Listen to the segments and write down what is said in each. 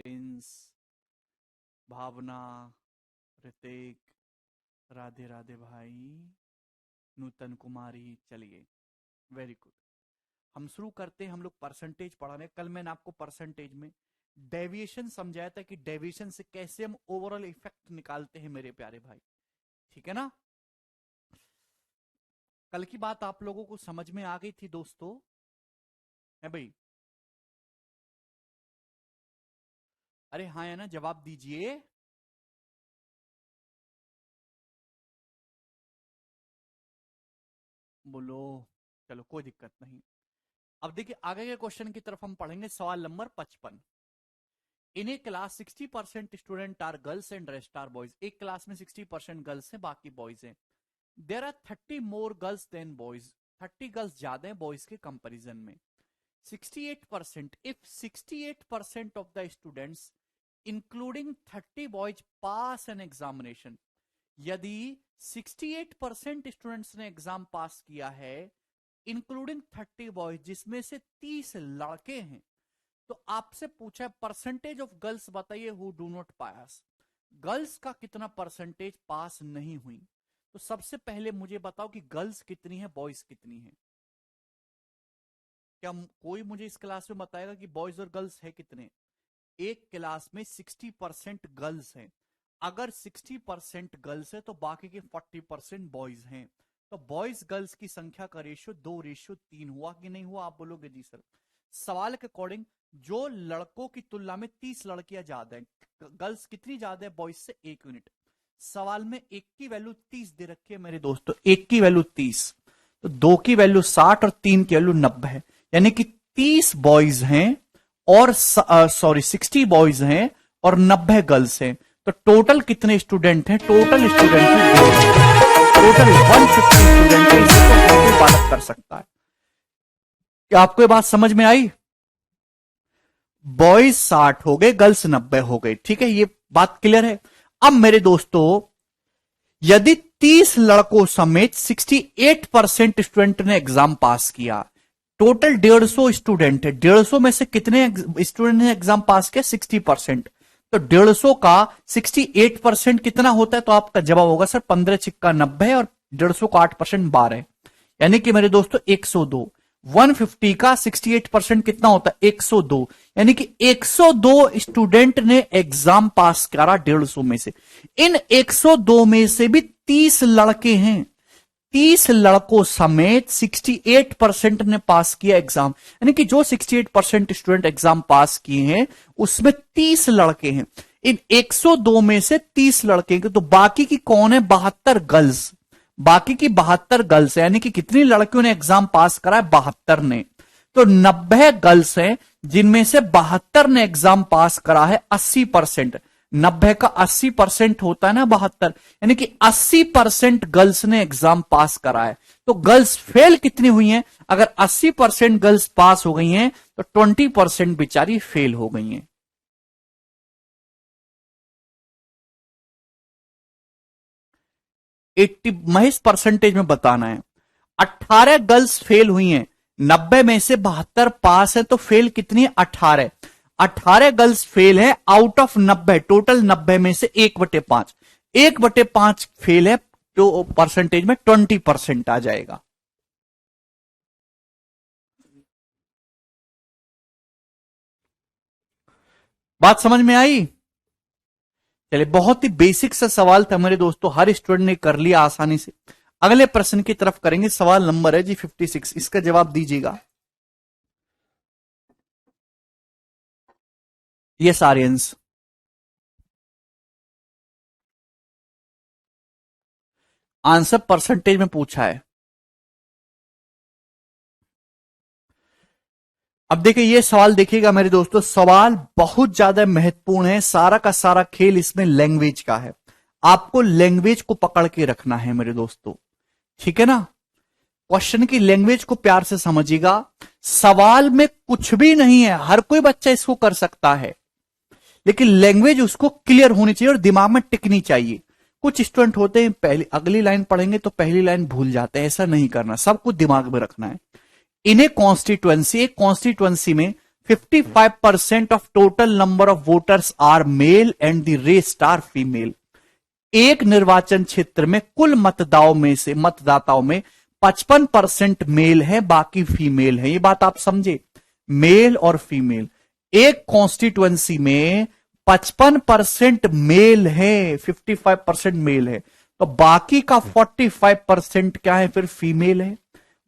Prince, भावना, ऋतिक, राधे राधे भाई, नूतन कुमारी। चलिए, very good. हम शुरू करते हैं। हम लोग परसेंटेज पढ़ा रहे हैं। कल मैंने आपको परसेंटेज में डेविएशन समझाया था कि डेविएशन से कैसे हम ओवरऑल इफेक्ट निकालते हैं मेरे प्यारे भाई, ठीक है ना। कल की बात आप लोगों को समझ में आ गई थी दोस्तों, है भाई? अरे हाँ है ना, जवाब दीजिए। बोलो। चलो कोई दिक्कत नहीं। अब देखिए आगे के क्वेश्चन की तरफ हम पढ़ेंगे। सवाल number 55। In a class 60% student are girls and rest are boys. एक क्लास में 60% गर्ल्स हैं, बाकी बॉयज हैं। There are 30 more girls than boys. 30 girls ज्यादा हैं बॉयज के कंपेरिजन में। 68%, if 68% of the students including 30 boys pass an examination. यदि 68% स्टूडेंट्स ने एग्जाम पास किया है इंक्लूडिंग 30 बॉयज, जिसमें से 30 लड़के हैं, तो आपसे पूछा परसेंटेज ऑफ गर्ल्स बताइए who do not pass. Girls का कितना परसेंटेज पास नहीं हुई। तो सबसे पहले मुझे बताओ कि गर्ल्स कितनी है, बॉयज कितनी है। क्या कोई मुझे इस क्लास में बताएगा कि बॉयज और गर्ल्स है कितने? एक क्लास में 60% गर्ल्स हैं। अगर 60% गर्ल्स है तो बाकी के 40% बॉयज हैं। तो बॉयज गर्ल्स की संख्या का रेशियो 2:3 हुआ कि नहीं हुआ? आप बोलोगे जी सर। सवाल के अकॉर्डिंग जो लड़कों की तुलना में 30 लड़कियां ज्यादा हैं, गर्ल्स कितनी ज्यादा है बॉयज से? 1 यूनिट। सवाल में एक की वैल्यू 30 दे रखी है मेरे दोस्तों, एक की वैल्यू 30, तो 2 की वैल्यू 60 और 3 की वैल्यू 90 है। यानी कि 30 बॉयज हैं और 60 बॉयज हैं और 90 गर्ल्स हैं। तो टोटल कितने स्टूडेंट हैं? टोटल स्टूडेंट टोटल 150 स्टूडेंट है। इसे तो कोई बालक कर सकता है। क्या आपको ये बात समझ में आई? बॉयज 60 हो गए, गर्ल्स 90 हो गए, ठीक है, ये बात क्लियर है। अब मेरे दोस्तों, यदि 30 लड़कों समेत 68% स्टूडेंट ने एग्जाम पास किया, टोटल 150 स्टूडेंट है, 150 में से कितने स्टूडेंट ने एग्जाम पास किया? 60%। तो 150 का 68% कितना होता है? तो आपका जवाब होगा सर 15 छिक्का 90 और 150 का 8% 12, यानी कि मेरे दोस्तों 102। 150 का 68% कितना होता है? 102। यानी कि 102 स्टूडेंट ने एग्जाम पास करा 150 में से। इन 102 में से भी 30 लड़के हैं। 30 लड़कों समेत 68% ने पास किया एग्जाम। यानी कि जो 68% स्टूडेंट एग्जाम पास किए हैं उसमें 30 लड़के हैं। इन 102 में से 30 लड़के हैं, तो बाकी की कौन है? 72 गर्ल्स। बाकी की 72 गर्ल्स है, यानी कि कितनी लड़कियों ने एग्जाम पास करा है? 72 ने। तो 90 गर्ल्स हैं जिनमें से 72 ने एग्जाम पास करा है। 80%, 90 का 80% होता है ना 72, यानी कि 80% गर्ल्स ने एग्जाम पास करा है। तो गर्ल्स फेल कितनी हुई हैं? अगर 80% गर्ल्स पास हो गई हैं तो 20% बेचारी फेल हो गई हैं। महेश परसेंटेज में बताना है। 18 गर्ल्स फेल हुई हैं, 90 में से 72 पास है, तो फेल कितनी है? 18। 18 गर्ल्स फेल है आउट ऑफ 90, टोटल 90 में से 1/5। 1/5 फेल है, तो परसेंटेज में 20% आ जाएगा। बात समझ में आई? चलिए, बहुत ही बेसिक सा सवाल था मेरे दोस्तों, हर स्टूडेंट ने कर लिया आसानी से। अगले प्रश्न की तरफ करेंगे। सवाल नंबर है जी 56, इसका जवाब दीजिएगा। Yes Aryans. आंसर परसेंटेज में पूछा है। अब देखिए ये सवाल, देखिएगा मेरे दोस्तों, सवाल बहुत ज्यादा महत्वपूर्ण है। सारा का सारा खेल इसमें लैंग्वेज का है। आपको लैंग्वेज को पकड़ के रखना है मेरे दोस्तों, ठीक है ना। क्वेश्चन की लैंग्वेज को प्यार से समझिएगा। सवाल में कुछ भी नहीं है, हर कोई बच्चा इसको कर सकता है, लेकिन लैंग्वेज उसको क्लियर होनी चाहिए और दिमाग में टिकनी चाहिए। कुछ स्टूडेंट होते हैं पहली अगली लाइन पढ़ेंगे तो पहली लाइन भूल जाते हैं। ऐसा नहीं करना, सब कुछ दिमाग में रखना है। इन ए कॉन्स्टिट्युएंसी, एक कॉन्स्टिट्युएंसी में 55% of total number of voters are male and the rest are female. एक निर्वाचन क्षेत्र में कुल मतदाताओं में 55% मेल है, बाकी फीमेल है। ये बात आप समझे, मेल और फीमेल। एक कॉन्स्टिट्युएंसी में 55% मेल है, 55% मेल है, तो बाकी का 45% क्या है, फिर फीमेल है।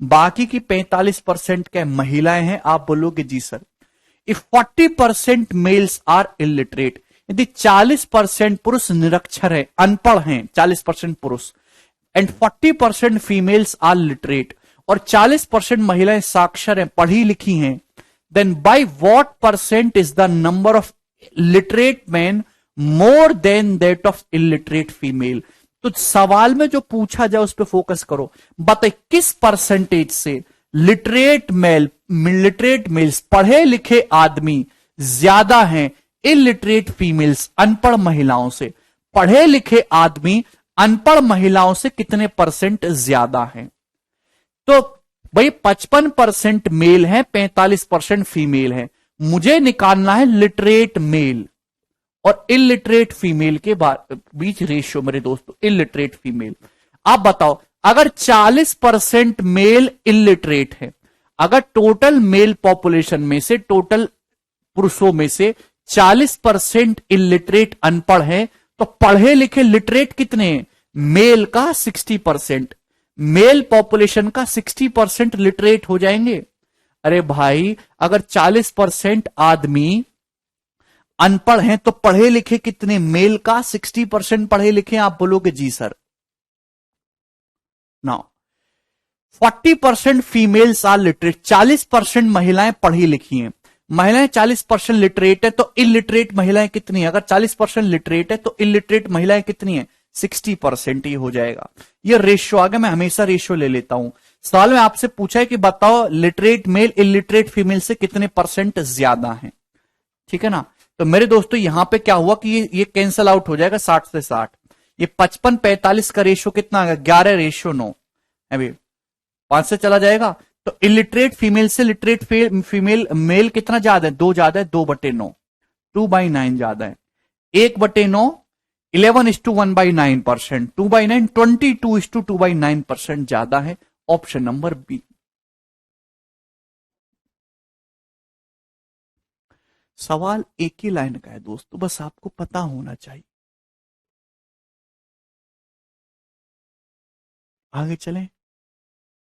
बाकी की 45% क्या महिलाएं हैं। आप बोलोगे जी sir, if 40% males are illiterate, यदि 40% पुरुष निरक्षर है, अनपढ़ हैं, 40% पुरुष, एंड 40% फीमेल्स आर लिटरेट, और 40% महिलाएं साक्षर हैं, पढ़ी लिखी हैं, then by what percent is the number of literate man more than that of illiterate female. तो सवाल में जो पूछा जाए उस पर फोकस करो। बताइए किस परसेंटेज से लिटरेट मेल्स, पढ़े लिखे आदमी ज्यादा हैं इलिटरेट फीमेल्स, अनपढ़ महिलाओं से। पढ़े लिखे आदमी अनपढ़ महिलाओं से कितने परसेंट ज्यादा हैं? तो भाई 55% मेल है, 45% फीमेल है। मुझे निकालना है लिटरेट मेल और इलिटरेट फीमेल के बीच रेशियो मेरे दोस्तों, इलिटरेट फीमेल। आप बताओ, अगर 40% मेल इलिटरेट है, अगर टोटल मेल पॉपुलेशन में से, टोटल पुरुषों में से 40% इलिटरेट अनपढ़ है, तो पढ़े लिखे लिटरेट कितने हैं? मेल का 60%, मेल पॉपुलेशन का 60% लिटरेट हो जाएंगे। अरे भाई, अगर 40% आदमी अनपढ़ हैं तो पढ़े लिखे कितने? मेल का 60% पढ़े लिखे। आप बोलोगे जी sir. Now 40% females are literate, 40% महिलाएं पढ़ी लिखी हैं। महिलाएं 40% लिटरेट है, तो इलिटरेट महिलाएं कितनी है? अगर 40% लिटरेट है तो इलिटरेट महिलाएं कितनी है? 60% ही हो जाएगा। ये रेशियो आ गया, मैं हमेशा रेशियो ले लेता हूं। सवाल में आपसे पूछा है कि बताओ लिटरेट मेल इलिटरेट फीमेल से कितने परसेंट ज्यादा है। ठीक है ना? तो मेरे दोस्तों यहां पे क्या हुआ कि ये कैंसल आउट हो जाएगा 60 से 60। ये 55-45 का रेशियो कितना आ गया? 11:9। अभी 5 से चला जाएगा तो इलिटरेट फीमेल से लिटरेट फीमेल मेल कितना ज्यादा है? 2 ज्यादा है, 2/9, 2/9 ज्यादा है। 1/9 11:1/9%, 2/9 22:2/9% ज्यादा है। Option number B. सवाल एक ही लाइन का है दोस्तों, बस आपको पता होना चाहिए। आगे चलें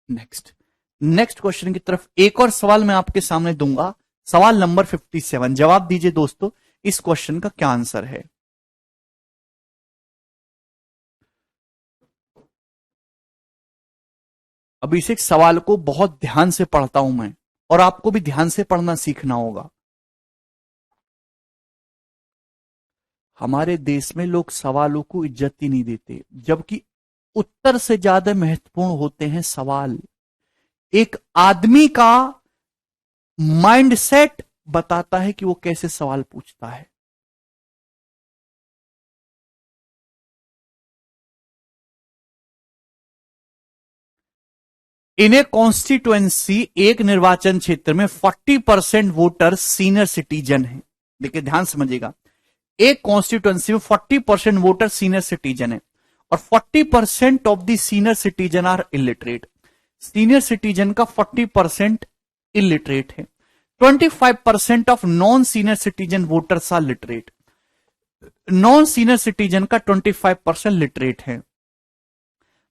नेक्स्ट क्वेश्चन की तरफ। एक और सवाल मैं आपके सामने दूंगा, सवाल नंबर 57। जवाब दीजिए दोस्तों, इस क्वेश्चन का क्या आंसर है। अभी इस सवाल को बहुत ध्यान से पढ़ता हूं मैं, और आपको भी ध्यान से पढ़ना सीखना होगा। हमारे देश में लोग सवालों को इज्जत ही नहीं देते, जबकि उत्तर से ज्यादा महत्वपूर्ण होते हैं सवाल। एक आदमी का माइंडसेट बताता है कि वो कैसे सवाल पूछता है। इन ए कॉन्स्टिट्युएंसी, एक निर्वाचन क्षेत्र में 40% वोटर सीनियर सिटीजन हैं। देखिए ध्यान समझिएगा, एक कॉन्स्टिट्युएंसी में 40% वोटर सीनियर सिटीजन है और 40% of the senior citizen are illiterate. Senior citizen का 40% इलिटरेट है। 25% of non senior citizen voters are literate. Non senior citizen का 25% लिटरेट है।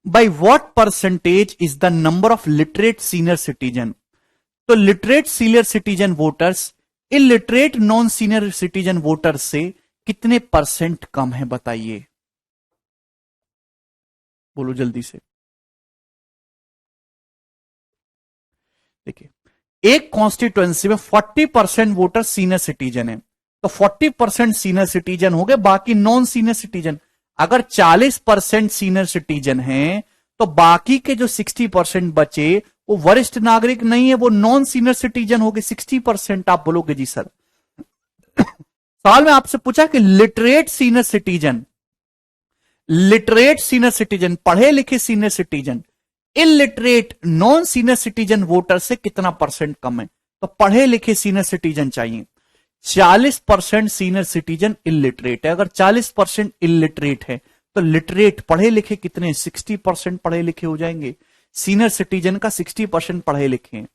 By what percentage is the number of literate senior citizen? तो literate senior citizen voters illiterate non senior citizen voters से कितने percent कम है? बताइए, बोलो जल्दी से। देखिए, एक कॉन्स्टिट्युएंसी में 40% वोटर सीनियर सिटीजन है, तो 40% सीनियर सिटीजन हो गए, बाकी नॉन सीनियर सिटीजन। अगर 40% सीनियर सिटीजन हैं तो बाकी के जो 60% बचे वो वरिष्ठ नागरिक नहीं है, वो नॉन सीनियर सिटीजन हो गए 60%। आप बोलोगे जी सर। सवाल में आपसे पूछा कि लिटरेट सीनियर सिटीजन, पढ़े लिखे senior citizen illiterate non senior citizen voter से कितना परसेंट कम है? तो पढ़े लिखे सीनियर सिटीजन चाहिए। 40% सीनियर सिटीजन इलिटरेट है। अगर 40% इलिटरेट है तो लिटरेट पढ़े लिखे कितने? 60% पढ़े लिखे हो जाएंगे। सीनियर सिटीजन का 60% पढ़े लिखे हैं।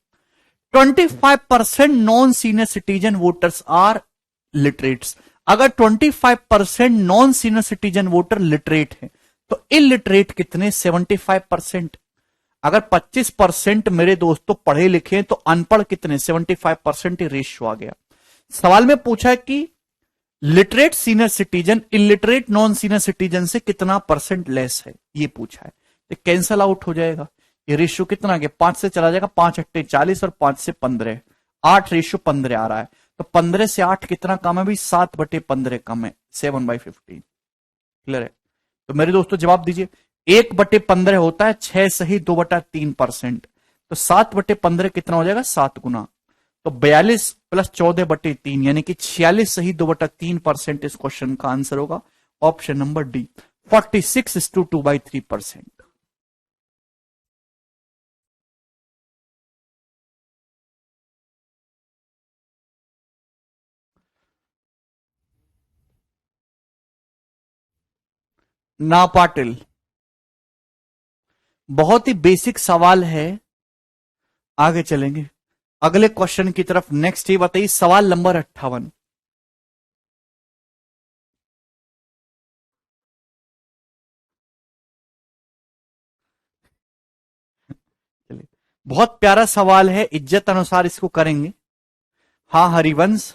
25% non senior citizen voters are literates. अगर 25% non senior citizen voter literate है तो इलिटरेट कितने? 75%। अगर 25% मेरे दोस्तों पढ़े लिखे हैं तो अनपढ़ कितने? 75% रेशियो आ गया। सवाल में पूछा है कि literate senior citizen illiterate non senior citizen से कितना परसेंट लेस है, ये पूछा है। तो कैंसल आउट हो जाएगा। ये रेशियो कितना आ गया? 5 से चला जाएगा, 5 अट्टे 40 और 5 से 15, 8 रेशियो 15 आ रहा है। तो 15 से 8 कितना कम है भाई? 7/15 कम है, 7/15। क्लियर है? तो मेरे दोस्तों जवाब दीजिए। 1/15 होता है 6 सही 2/3%। तो 7/15 कितना हो जाएगा? 7 गुना। तो 42 प्लस 14/3 यानी कि 46 सही 2/3% इस क्वेश्चन का आंसर होगा। Option number D 46:2/3%। ना पाटिल, बहुत ही बेसिक सवाल है। आगे चलेंगे अगले क्वेश्चन की तरफ। नेक्स्ट ये बताइए, सवाल नंबर 58। चलिए, बहुत प्यारा सवाल है, इज्जत अनुसार इसको करेंगे। हाँ हरिवंश,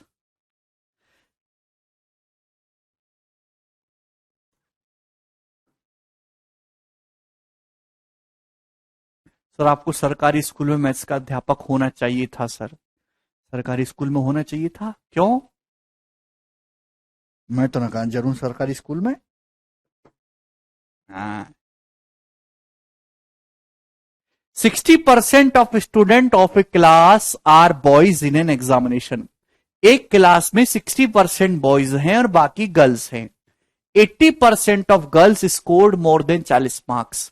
सर आपको सरकारी स्कूल में मैथ्स का अध्यापक होना चाहिए था सर। सरकारी स्कूल में होना चाहिए था। क्यों? मैं तो ना कहा जरूर सरकारी स्कूल में। हाँ। 60% of student of a class are boys in an examination. एक क्लास में 60% बॉयज हैं और बाकी गर्ल्स हैं। 80% of girls scored more than 40 marks.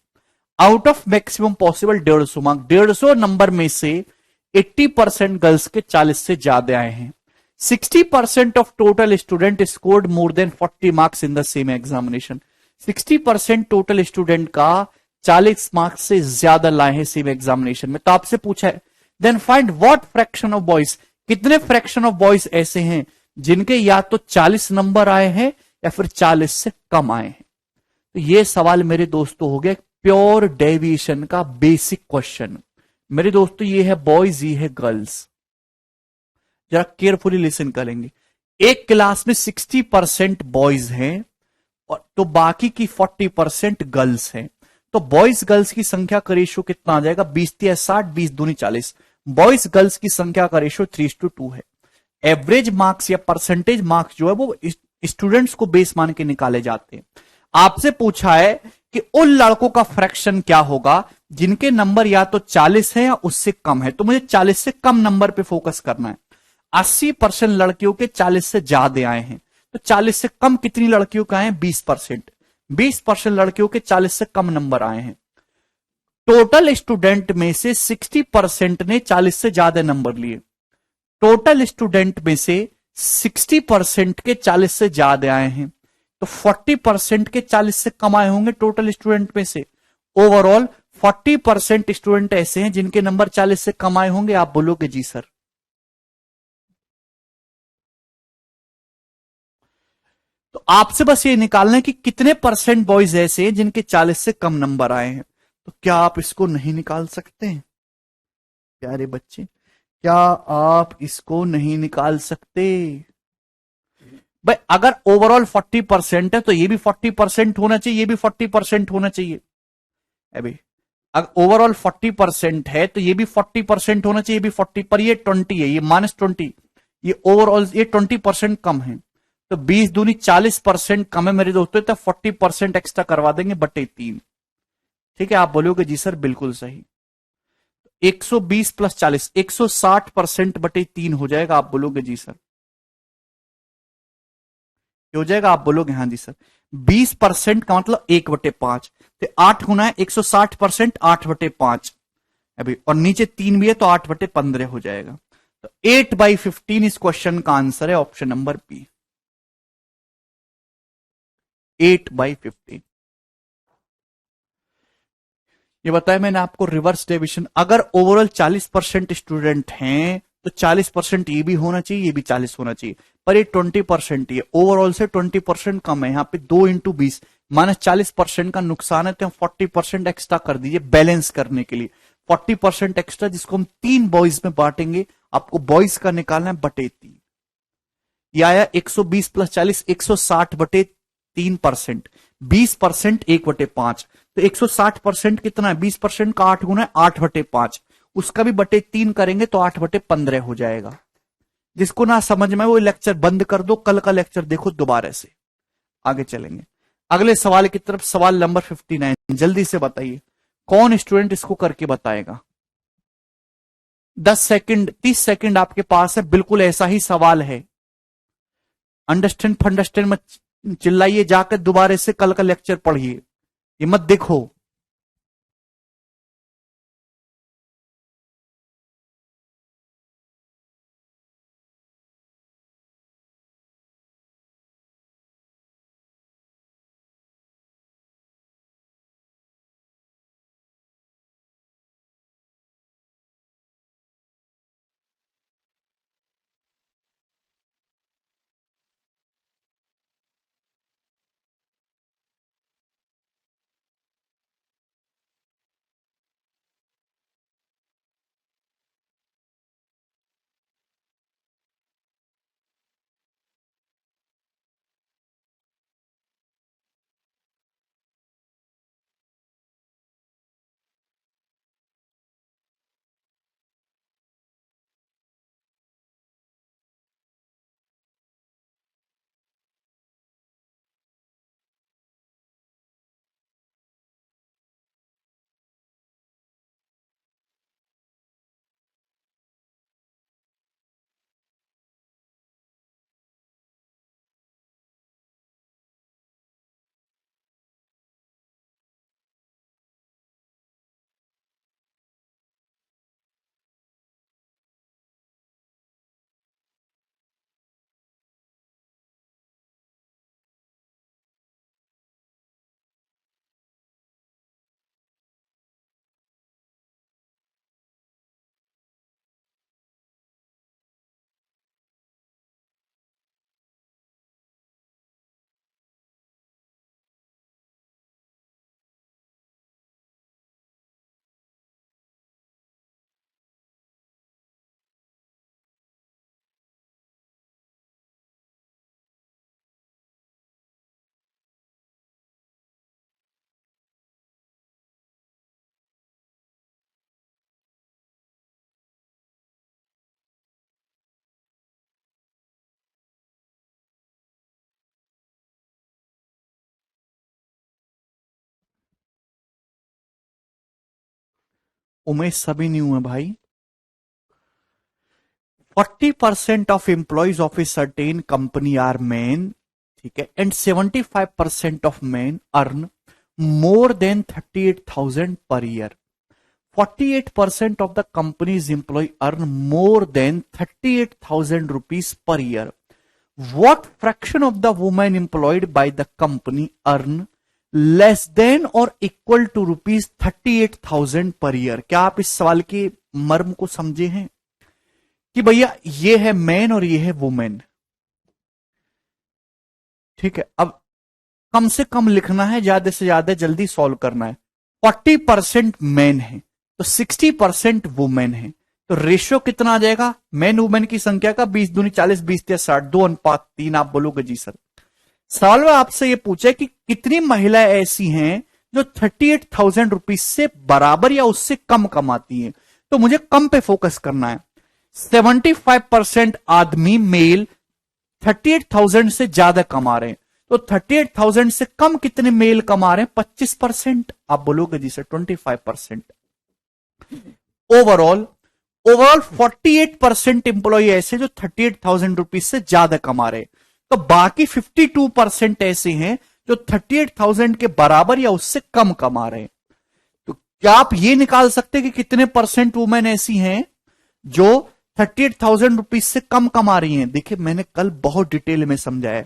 Out of maximum possible 150 mark, 150 number में से 80% गर्ल्स के 40 से ज्यादा आए हैं। 60% of total student scored more than 40 marks in the same examination. 60% total student का 40 मार्क्स से ज्यादा लाए हैं सेम एग्जामिनेशन में। तो आपसे पूछा है then find what fraction of boys, कितने फ्रैक्शन ऑफ बॉयज ऐसे हैं जिनके या तो 40 नंबर आए हैं या फिर 40 से कम आए हैं। तो ये सवाल मेरे दोस्तों हो गया प्योर डेविएशन का बेसिक क्वेश्चन। मेरे दोस्तों ये है बॉयज, ये है गर्ल्स। जरा केयरफुली लिसन करेंगे। एक क्लास में 60% बॉयज हैं और तो बाकी की 40% गर्ल्स हैं। तो बॉयज गर्ल्स की संख्या का रेशियो कितना आ जाएगा? 20-60, 20 दूनी 40। बॉयज गर्ल्स की संख्या का रेशियो 3:2 है। एवरेज मार्क्स या परसेंटेज मार्क्स जो है वो स्टूडेंट्स को बेस मान के निकाले जाते हैं। आपसे पूछा है कि उन लड़कों का फ्रैक्शन क्या होगा जिनके नंबर या तो 40 है या उससे कम है। तो मुझे 40 से कम नंबर पे फोकस करना है। 80% लड़कियों के 40 से ज्यादा आए हैं। तो 40 से कम कितनी लड़कियों का आए हैं? 20%। 20% लड़कियों के 40 से कम नंबर आए हैं। टोटल स्टूडेंट में से 60% ने 40 से ज्यादा नंबर लिए। टोटल स्टूडेंट में से 60% के 40 से ज्यादा आए हैं। तो 40% के 40 से कम आए होंगे टोटल स्टूडेंट में से। ओवरऑल 40% स्टूडेंट ऐसे हैं जिनके नंबर 40 से कम आए होंगे। आप बोलोगे जी सर। तो आपसे बस ये निकालना है कि कितने परसेंट बॉयज ऐसे हैं जिनके 40 से कम नंबर आए हैं। तो क्या आप इसको नहीं निकाल सकते हैं प्यारे बच्चे? क्या आप इसको नहीं निकाल सकते? भाई अगर ओवरऑल 40% है तो ये भी 40% होना चाहिए, ये भी 40% होना चाहिए। अभी अगर ओवरऑल 40% है तो ये भी 40% होना चाहिए, ये भी 40, पर ये 20 है, ये -20। ये ओवरऑल ये 20% कम है। तो 20 दूनी 40% कम है मेरे दोस्तों। तो 40% एक्स्ट्रा करवा देंगे बटे 3। ठीक है, आप बोलोगे जी सर बिल्कुल सही। 120 + 40 160% बटे 3 हो जाएगा। आप बोलोगे जी सर हो जाएगा। आप बोलोगे हाँ जी सर। 20% का मतलब 1/5। तो 8 गुना है 160%, 8/5 अभी, और नीचे 3 भी है तो 8/15 हो जाएगा। तो 8/15 इस क्वेश्चन का आंसर है ऑप्शन नंबर बी, 8/15। ये बताया मैंने आपको रिवर्स डिविजन, अगर ओवरऑल 40% स्टूडेंट हैं तो 40% ये भी होना चाहिए, ये भी 40 होना चाहिए, पर ये 20% ही है, ओवरऑल से 20% कम है। यहां पे 2 × 20 -40% का नुकसान है, तो हम 40% एक्स्ट्रा कर दीजिए बैलेंस करने के लिए। 40% एक्स्ट्रा जिसको हम 3 बॉयज में बांटेंगे, आपको बॉयज का निकालना है /3। ये आया 120 + 40 160/3%, 20% 1/5, तो 160% कितना है, 20% का 8 गुना है 8/5, उसका भी /3 करेंगे तो 8/15 हो जाएगा। जिसको ना समझ में वो लेक्चर बंद कर दो, कल का लेक्चर देखो दोबारा से। आगे चलेंगे अगले सवाल की तरफ, सवाल नंबर 59। जल्दी से बताइए कौन स्टूडेंट इसको करके बताएगा। 10 सेकंड 30 सेकंड आपके पास है, बिल्कुल ऐसा ही सवाल है। अंडरस्टैंड फंडरस्टैंड मत चिल्लाइए, जाकर दोबारा से कल का लेक्चर पढ़िए, ये मत देखो। उमेश सभी नहीं हुए भाई। 40% of employees of a certain company are men, ठीक है, and 75% of men earn more than 38,000 per year. 48% of the company's employee earn more than 38,000 rupees per year. What fraction of the women employed by the company earn less than or equal to rupees 38,000 per year? क्या आप इस सवाल के मर्म को समझे हैं कि भैया ये है मैन और ये है वुमेन, ठीक है। अब कम से कम लिखना है, ज्यादा से ज्यादा जल्दी सॉल्व करना है। 40% मैन है तो 60% वुमेन है, तो रेशियो कितना आ जाएगा मैन वुमेन की संख्या का, 20 दूनी 40, 20 या 60, 2:3। आप बोलोगे जी सर। सवाल में आपसे ये पूछा कि कितनी महिलाएं ऐसी हैं जो 38,000 रुपीज से बराबर या उससे कम कमाती हैं, तो मुझे कम पे फोकस करना है। 75% आदमी मेल 38,000 से ज्यादा कमा रहे हैं, तो 38,000 से कम कितने मेल कमा रहे हैं, 25%। आप बोलोगे जी सर 25%। ओवरऑल 48% एम्प्लॉय ऐसे जो 38,000 रुपीज से ज्यादा कमा रहे हैं, तो बाकी 52% ऐसे हैं जो 38,000 के बराबर या उससे कम कमा रहे हैं। तो क्या आप ये निकाल सकते हैं कि कितने परसेंट वुमेन ऐसी हैं जो 38,000 रुपीज से कम कमा रही हैं। देखिए मैंने कल बहुत डिटेल में समझाया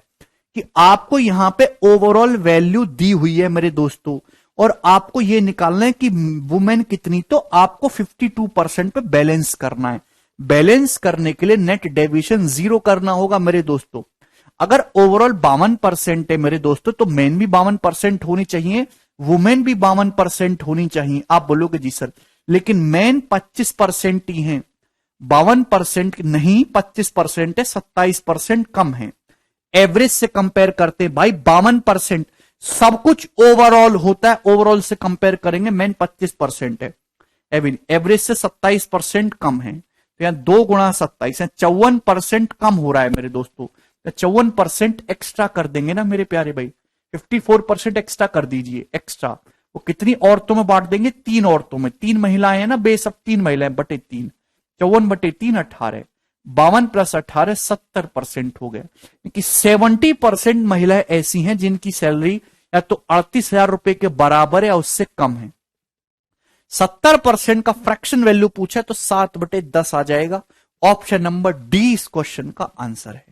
कि आपको यहां पे ओवरऑल वैल्यू दी हुई है मेरे दोस्तों, और आपको यह निकालना है कि वुमेन कितनी, तो आपको 52% पे बैलेंस करना है। बैलेंस करने के लिए नेट डेविएशन 0 करना होगा मेरे दोस्तों। अगर ओवरऑल 52% है मेरे दोस्तों, तो मेन भी 52% होनी चाहिए, वुमेन भी 52% होनी चाहिए। आप बोलोगे जी सर लेकिन मेन 25% ही है, 52% नहीं 25% है, 27% कम है। एवरेज से कंपेयर करते भाई 52%, सब कुछ ओवरऑल होता है, ओवरऑल से कंपेयर करेंगे, मेन 25% है, एवरेज से 27% कम है। तो यहां 2 गुणा 27 है, 54% कम हो रहा है मेरे दोस्तों। तो 54% एक्स्ट्रा कर देंगे ना मेरे प्यारे भाई, 54% एक्स्ट्रा कर दीजिए। एक्स्ट्रा वो कितनी औरतों में बांट देंगे, 3 औरतों में, 3 महिलाएं हैं ना बेस, अब 3 महिलाएं बटे 3, 54/3 18, 52 + 18 70% हो गया। क्योंकि 70% महिलाएं ऐसी हैं जिनकी सैलरी या तो 38,000 रुपए के बराबर है या उससे कम है। 70% का फ्रैक्शन वैल्यू पूछा तो 7/10 आ जाएगा। ऑप्शन नंबर डी इस क्वेश्चन का आंसर है।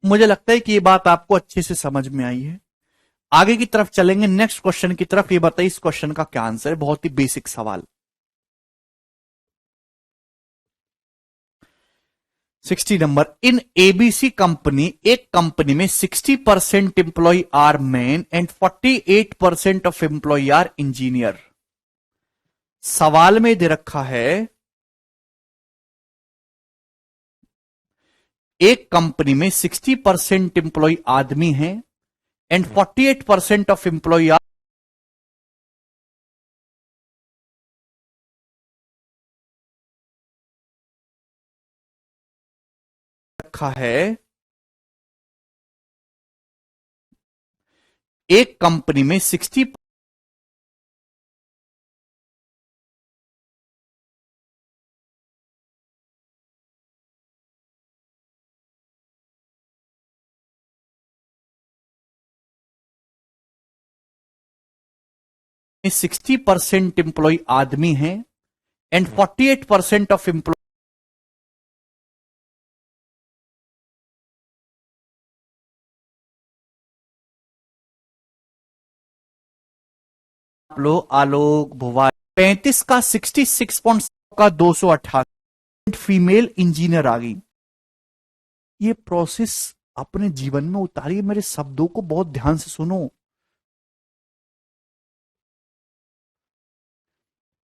मुझे लगता है कि ये बात आपको अच्छे से समझ में आई है। आगे की तरफ चलेंगे, नेक्स्ट क्वेश्चन की तरफ। ये बताइए इस क्वेश्चन का क्या आंसर है, बहुत ही बेसिक सवाल। 60 नंबर, इन एबीसी कंपनी, एक कंपनी में 60% employ are man and 48% of employ are engineer. सवाल में दे रखा है एक कंपनी में 60% एम्प्लॉय आदमी हैं एंड 48% ऑफ एम्प्लॉय आर, रखा है एक कंपनी में 60 60% एम्प्लॉय आदमी हैं एंड 48% ऑफ एम्प्लॉय आलोक भुवा, 35 का 66 का 288 फीमेल इंजीनियर आ गई। ये प्रोसेस अपने जीवन में उतारिए, मेरे शब्दों को बहुत ध्यान से सुनो।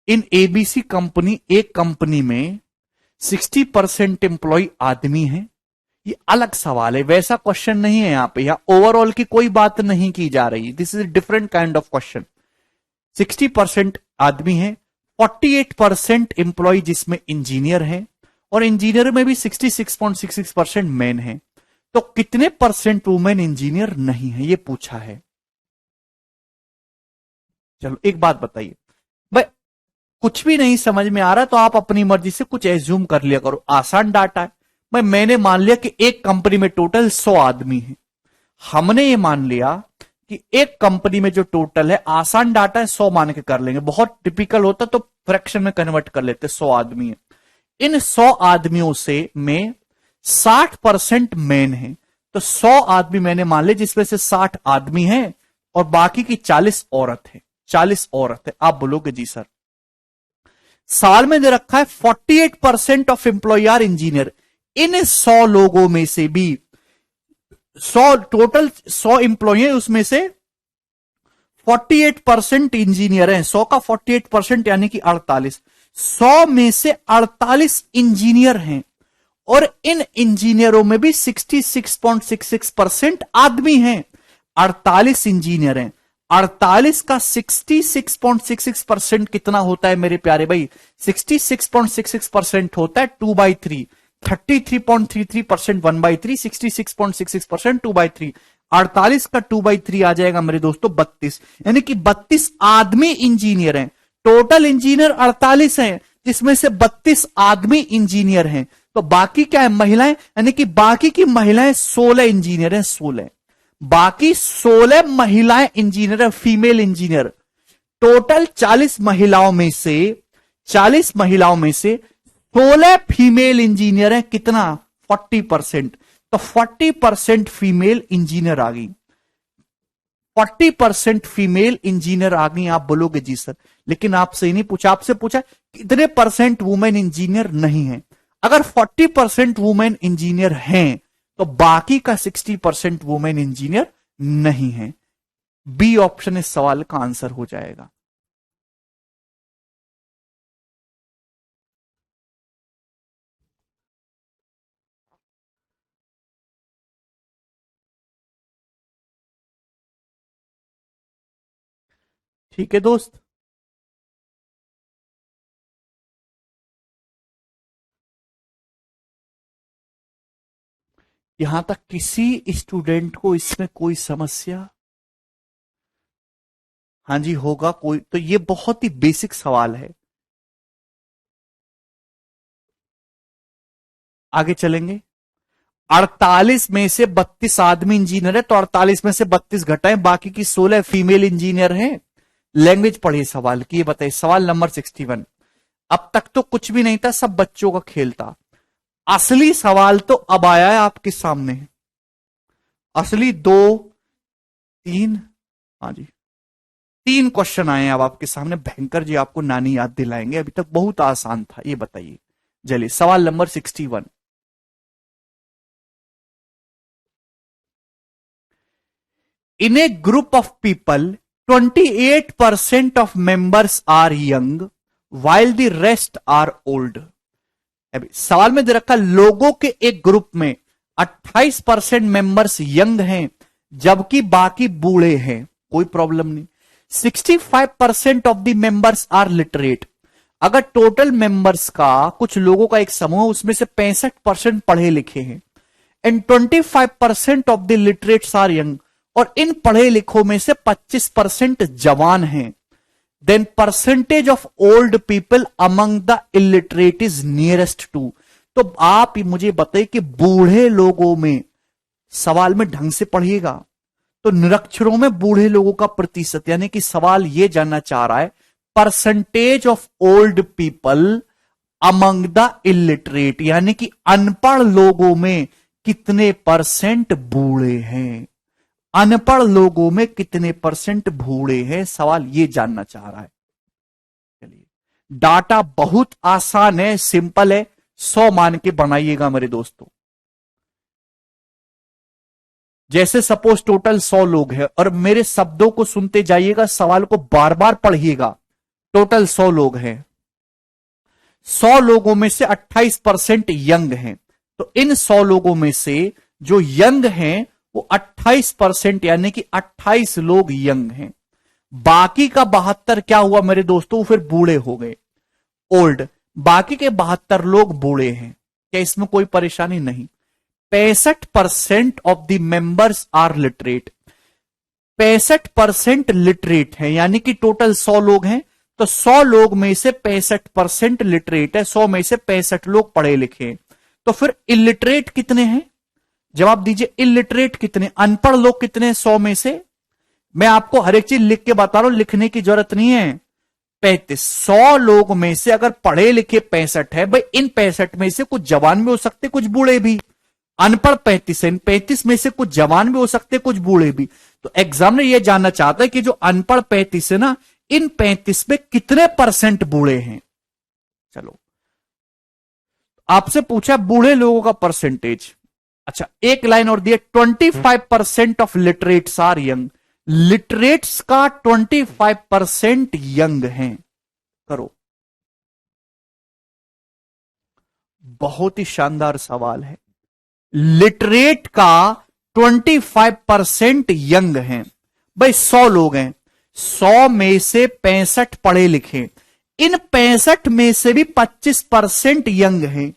इन एबीसी कंपनी, एक कंपनी में 60% एम्प्लॉय आदमी है। ये अलग सवाल है, वैसा क्वेश्चन नहीं है यहां पे, यहां ओवरऑल की कोई बात नहीं की जा रही। This is different kind of question. 60% आदमी है, 48% एम्प्लॉय जिसमें इंजीनियर है, और इंजीनियर में भी 66.66% मैन है। तो कितने परसेंट वुमेन इंजीनियर नहीं है, ये पूछा है। चलो एक बात बताइए भाई, कुछ भी नहीं समझ में आ रहा तो आप अपनी मर्जी से कुछ एज्यूम कर लिया करो, आसान डाटा है भाई। मैंने मान लिया कि एक कंपनी में टोटल 100 आदमी है। हमने ये मान लिया कि एक कंपनी में जो टोटल है, आसान डाटा है 100 मान के कर लेंगे, बहुत टिपिकल होता तो फ्रैक्शन में कन्वर्ट कर लेते। 100 आदमी है, इन 100 आदमियों से में 60% मैन है, तो 100 आदमी मैंने मान लिया जिसमें से 60 आदमी हैं और बाकी की 40 औरत है। 40 औरत है। आप बोलोगे जी सर साल में दे रखा है 48% ऑफ एम्प्लॉय आर इंजीनियर। इन 100 लोगों में से भी 100 टोटल 100 एम्प्लॉय है, उसमें से 48% इंजीनियर हैं। 100 का 48% यानी कि 48, 100 में से 48 इंजीनियर हैं, और इन इंजीनियरों में भी 66.66% आदमी हैं। 48 इंजीनियर हैं, 48 का 66.66% कितना होता है मेरे प्यारे भाई? 66.66% होता है 2/3, 33.33% 1/3, 66.66% 2/3, 48 का 2/3 आ जाएगा मेरे दोस्तों 32, यानी कि 32 आदमी इंजीनियर हैं। टोटल इंजीनियर 48 हैं, जिसमें से 32 आदमी इंजीनियर हैं, तो बाकी क्या है, महिलाएं, यानी कि बाकी की महिलाएं 16 इंजीनियर हैं, 16, बाकी 16 महिलाएं इंजीनियर है, फीमेल इंजीनियर। टोटल 40 महिलाओं में से 16 फीमेल इंजीनियर हैं, कितना, 40%। तो 40% फीमेल इंजीनियर आ गई, 40% फीमेल इंजीनियर आ गई। आप बोलोगे जी सर, लेकिन आपसे ही नहीं पूछा, आपसे पूछा कितने परसेंट वुमेन इंजीनियर नहीं है। अगर 40% वुमेन इंजीनियर हैं तो बाकी का 60% वुमेन इंजीनियर नहीं है। बी ऑप्शन इस सवाल का आंसर हो जाएगा। ठीक है दोस्त, यहां तक किसी स्टूडेंट को इसमें कोई समस्या? हाँ जी, होगा कोई, तो ये बहुत ही बेसिक सवाल है। आगे चलेंगे। 48 में से 32 आदमी इंजीनियर है, तो 48 में से 32 घटाएं, बाकी की 16 फीमेल इंजीनियर हैं। लैंग्वेज पढ़िए सवाल की, ये बताइए सवाल नंबर 61। अब तक तो कुछ भी नहीं था, सब बच्चों का खेल था। असली सवाल तो अब आया है आपके सामने। असली 2, 3, हाँ जी 3 क्वेश्चन आए हैं अब आपके सामने। भयंकर जी आपको नानी याद दिलाएंगे, अभी तक बहुत आसान था। ये बताइए, चलिए सवाल number 61। In a group of people, 28% of members are young, while the rest are old. अभी सवाल में दे रखा, लोगों के एक ग्रुप में 28% मेंबर्स यंग हैं, जबकि बाकी बूढ़े हैं। कोई प्रॉब्लम नहीं। 65% of the members are literate. अगर टोटल मेंबर्स का, कुछ लोगों का एक समूह, उसमें से 65% पढ़े लिखे हैं, and 25% of the literates are young, और इन पढ़े लिखों में से 25% जवान हैं, then percentage of old people among the illiterate is nearest to. तो आप मुझे बताइए कि बूढ़े लोगों में, सवाल में ढंग से पढ़िएगा, तो निरक्षरों में बूढ़े लोगों का प्रतिशत, यानी कि सवाल यह जानना चाह रहा है percentage of old people among the illiterate, यानी कि अनपढ़ लोगों में कितने परसेंट बूढ़े हैं, अनपढ़ लोगों में कितने परसेंट बूढ़े हैं, सवाल यह जानना चाह रहा है। चलिए, डाटा बहुत आसान है, सिंपल है, 100 मान के बनाइएगा मेरे दोस्तों। जैसे सपोज टोटल 100 लोग हैं, और मेरे शब्दों को सुनते जाइएगा, सवाल को बार बार पढ़िएगा। टोटल 100 लोग हैं, 100 लोगों में से 28% यंग हैं, तो इन 100 लोगों में से जो यंग हैं वो 28%, यानी कि 28 लोग यंग हैं। बाकी का 72 क्या हुआ मेरे दोस्तों, फिर बूढ़े हो गए, ओल्ड। बाकी के 72 लोग बूढ़े हैं, क्या इसमें कोई परेशानी नहीं। 65% of the members are literate, 65% literate है, यानी कि टोटल 100 लोग हैं, तो 100 लोग में से 65% लिटरेट है, 100 में से 65 लोग पढ़े लिखे हैं। तो फिर इलिटरेट कितने हैं, जवाब दीजिए, इलिटरेट कितने, अनपढ़ लोग कितने 100 में से। मैं आपको हर एक चीज लिख के बता रहा हूं, लिखने की जरूरत नहीं है। 35, 100 लोग में से अगर पढ़े लिखे 65 है, भाई इन 65 में से कुछ जवान भी हो सकते, कुछ बूढ़े भी। अनपढ़ 35 है, इन 35 में से कुछ जवान भी हो सकते, कुछ बूढ़े भी। तो एग्जामिनर यह जानना चाहता है कि जो अनपढ़ 35 है ना, इन 35 में कितने परसेंट बूढ़े हैं। चलो, आपसे पूछा बूढ़े लोगों का परसेंटेज। अच्छा, एक लाइन और दिया, 25% of literates are young, literates का 25% यंग हैं। करो, बहुत ही शानदार सवाल है। लिटरेट का 25% यंग हैं, भाई 100 लोग हैं, 100 में से 65 पढ़े लिखे, इन 65 में से भी 25% यंग हैं,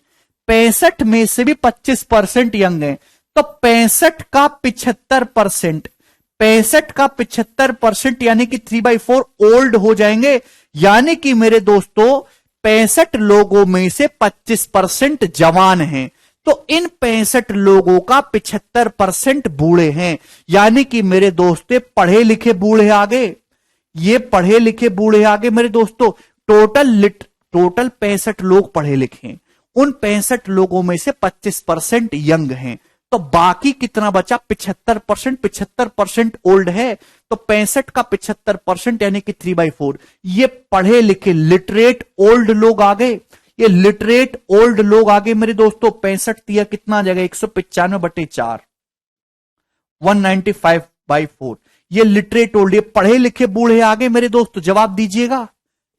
65 में से भी 25% यंग है, तो 65 का 75%, 65 का 75% यानी कि 3/4 ओल्ड हो जाएंगे। यानी कि मेरे दोस्तों 65 लोगों में से 25% जवान हैं, तो इन 65 लोगों का 75% बूढ़े हैं। यानी कि मेरे दोस्तों पढ़े लिखे बूढ़े आगे, ये पढ़े लिखे बूढ़े आगे मेरे दोस्तों। टोटल 65 लोग पढ़े लिखे हैं, उन 65 लोगों में से 25% यंग हैं, तो बाकी कितना बचा? 75%। 75% ओल्ड है, तो 65 का 75% यानी कि 3/4। ये पढ़े लिखे लिटरेट ओल्ड लोग आ गए, ये लिटरेट ओल्ड लोग आ गए मेरे दोस्तों। 65 दिया कितना आ जाएगा? 195/4, 195/4। ये लिटरेट ओल्ड, ये पढ़े लिखे बूढ़े आ गए मेरे दोस्तों। जवाब दीजिएगा,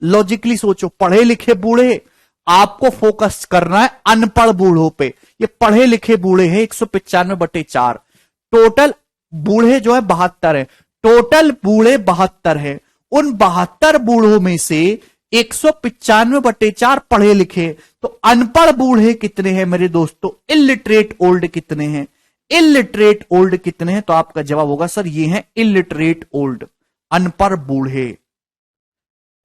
लॉजिकली सोचो। पढ़े लिखे बूढ़े, आपको फोकस करना है अनपढ़ बूढ़ों पे। ये पढ़े लिखे बूढ़े हैं 195/4। टोटल बूढ़े जो है 72 है, टोटल बूढ़े 72 है। उन 72 बूढ़ों में से 195/4 पढ़े लिखे, तो अनपढ़ बूढ़े कितने हैं मेरे दोस्तों? इलिटरेट ओल्ड कितने हैं? इलिटरेट ओल्ड कितने हैं? तो आपका जवाब होगा सर ये हैं इलिटरेट ओल्ड, अनपढ़ बूढ़े।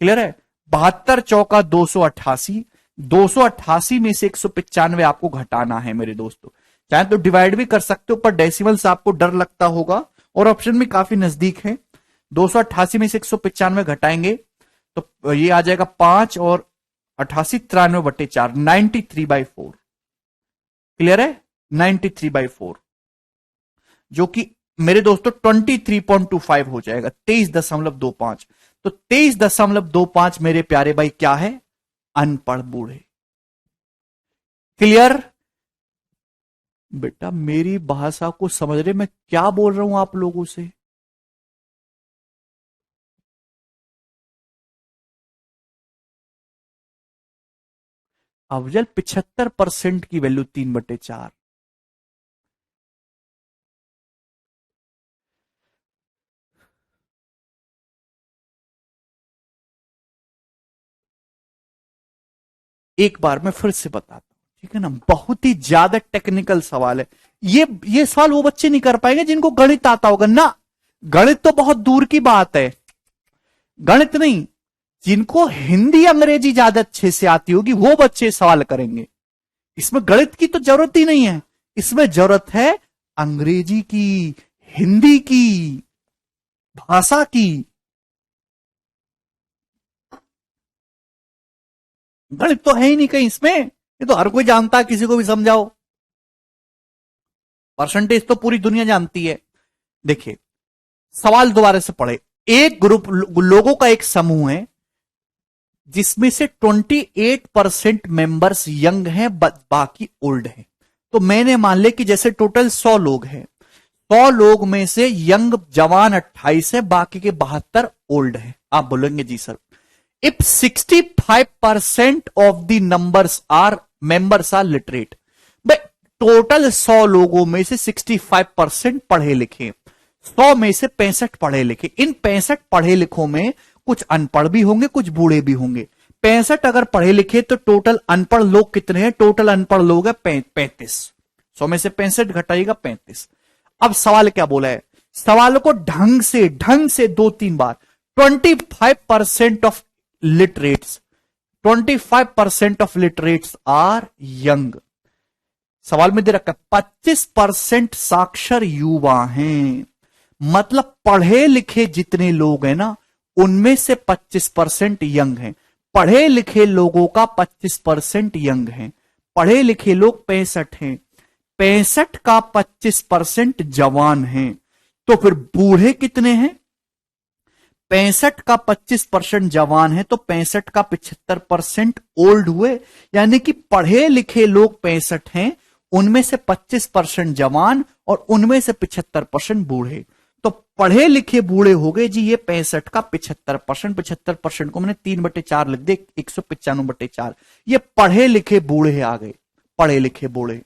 क्लियर है? 72 चौका 288, 288 में से 195 आपको घटाना है मेरे दोस्तों। चाहे तो डिवाइड भी कर सकते हो, पर डेसिमल से आपको डर लगता होगा और ऑप्शन भी काफी नजदीक है। 288 में से 195 घटाएंगे तो ये आ जाएगा 5 और 88 93/4, 93/4। क्लियर है? 93/4, जो कि मेरे दोस्तों 23.25 हो जाएगा, 23.25। तो 23.25 मेरे प्यारे भाई क्या है? अनपढ़ बूढ़े। क्लियर? बेटा मेरी भाषा को समझ रहे मैं क्या बोल रहा हूं आप लोगों से? अफजल 75% की वैल्यू 3/4। एक बार मैं फिर से बताता हूं, ठीक है ना? बहुत ही ज्यादा टेक्निकल सवाल है ये सवाल वो बच्चे नहीं कर पाएंगे जिनको गणित आता होगा ना। गणित तो बहुत दूर की बात है, गणित नहीं, जिनको हिंदी अंग्रेजी ज्यादा अच्छे से आती होगी वो बच्चे सवाल करेंगे। इसमें गणित की तो जरूरत ही नहीं है, इसमें जरूरत है अंग्रेजी की, हिंदी की, भाषा की। गणित तो है ही नहीं कहीं इसमें, ये तो हर कोई जानता है, किसी को भी समझाओ। परसेंटेज तो पूरी दुनिया जानती है। देखिए सवाल दोबारा से पढ़े। एक ग्रुप लोगों का एक समूह है जिसमें से 28% मेंबर्स यंग हैं, बाकी ओल्ड हैं। तो मैंने मान लिया कि जैसे टोटल 100 लोग हैं, 100 लोग में से यंग जवान 28 है, बाकी के 72 ओल्ड हैं। आप बोलेंगे जी sir, if 65% of the numbers are members are literate, भाई टोटल 100 लोगों में से 65% पढ़े लिखे, 100 में से 65 पढ़े लिखे। इन 65 पढ़े लिखों में कुछ अनपढ़ भी होंगे, कुछ बूढ़े भी होंगे। 65 अगर पढ़े लिखे तो टोटल अनपढ़ लोग कितने हैं? टोटल अनपढ़ लोग है 35। 100 में से 65 घटाइएगा 35। अब सवाल क्या बोला है? सवाल को ढंग से 2-3 बार, 25% of literates, 25% of literates are young. सवाल में दे रखा 25% साक्षर युवा हैं, मतलब पढ़े लिखे जितने लोग हैं ना उनमें से 25% यंग हैं। पढ़े लिखे लोगों का 25% यंग हैं, पढ़े लिखे लोग 65 हैं, 65 का 25% जवान हैं। तो फिर बूढ़े कितने हैं? 65 का 25% जवान है, तो 65 का 75% ओल्ड हुए। यानी कि पढ़े लिखे लोग 65 हैं, उनमें से 25% जवान और उनमें से 75% बूढ़े। तो पढ़े लिखे बूढ़े हो गए जी ये 65 का 75%। 75% को मैंने 3/4 लिख दे, 195/4। ये पढ़े लिखे बूढ़े आ गए, पढ़े लिखे बूढ़े,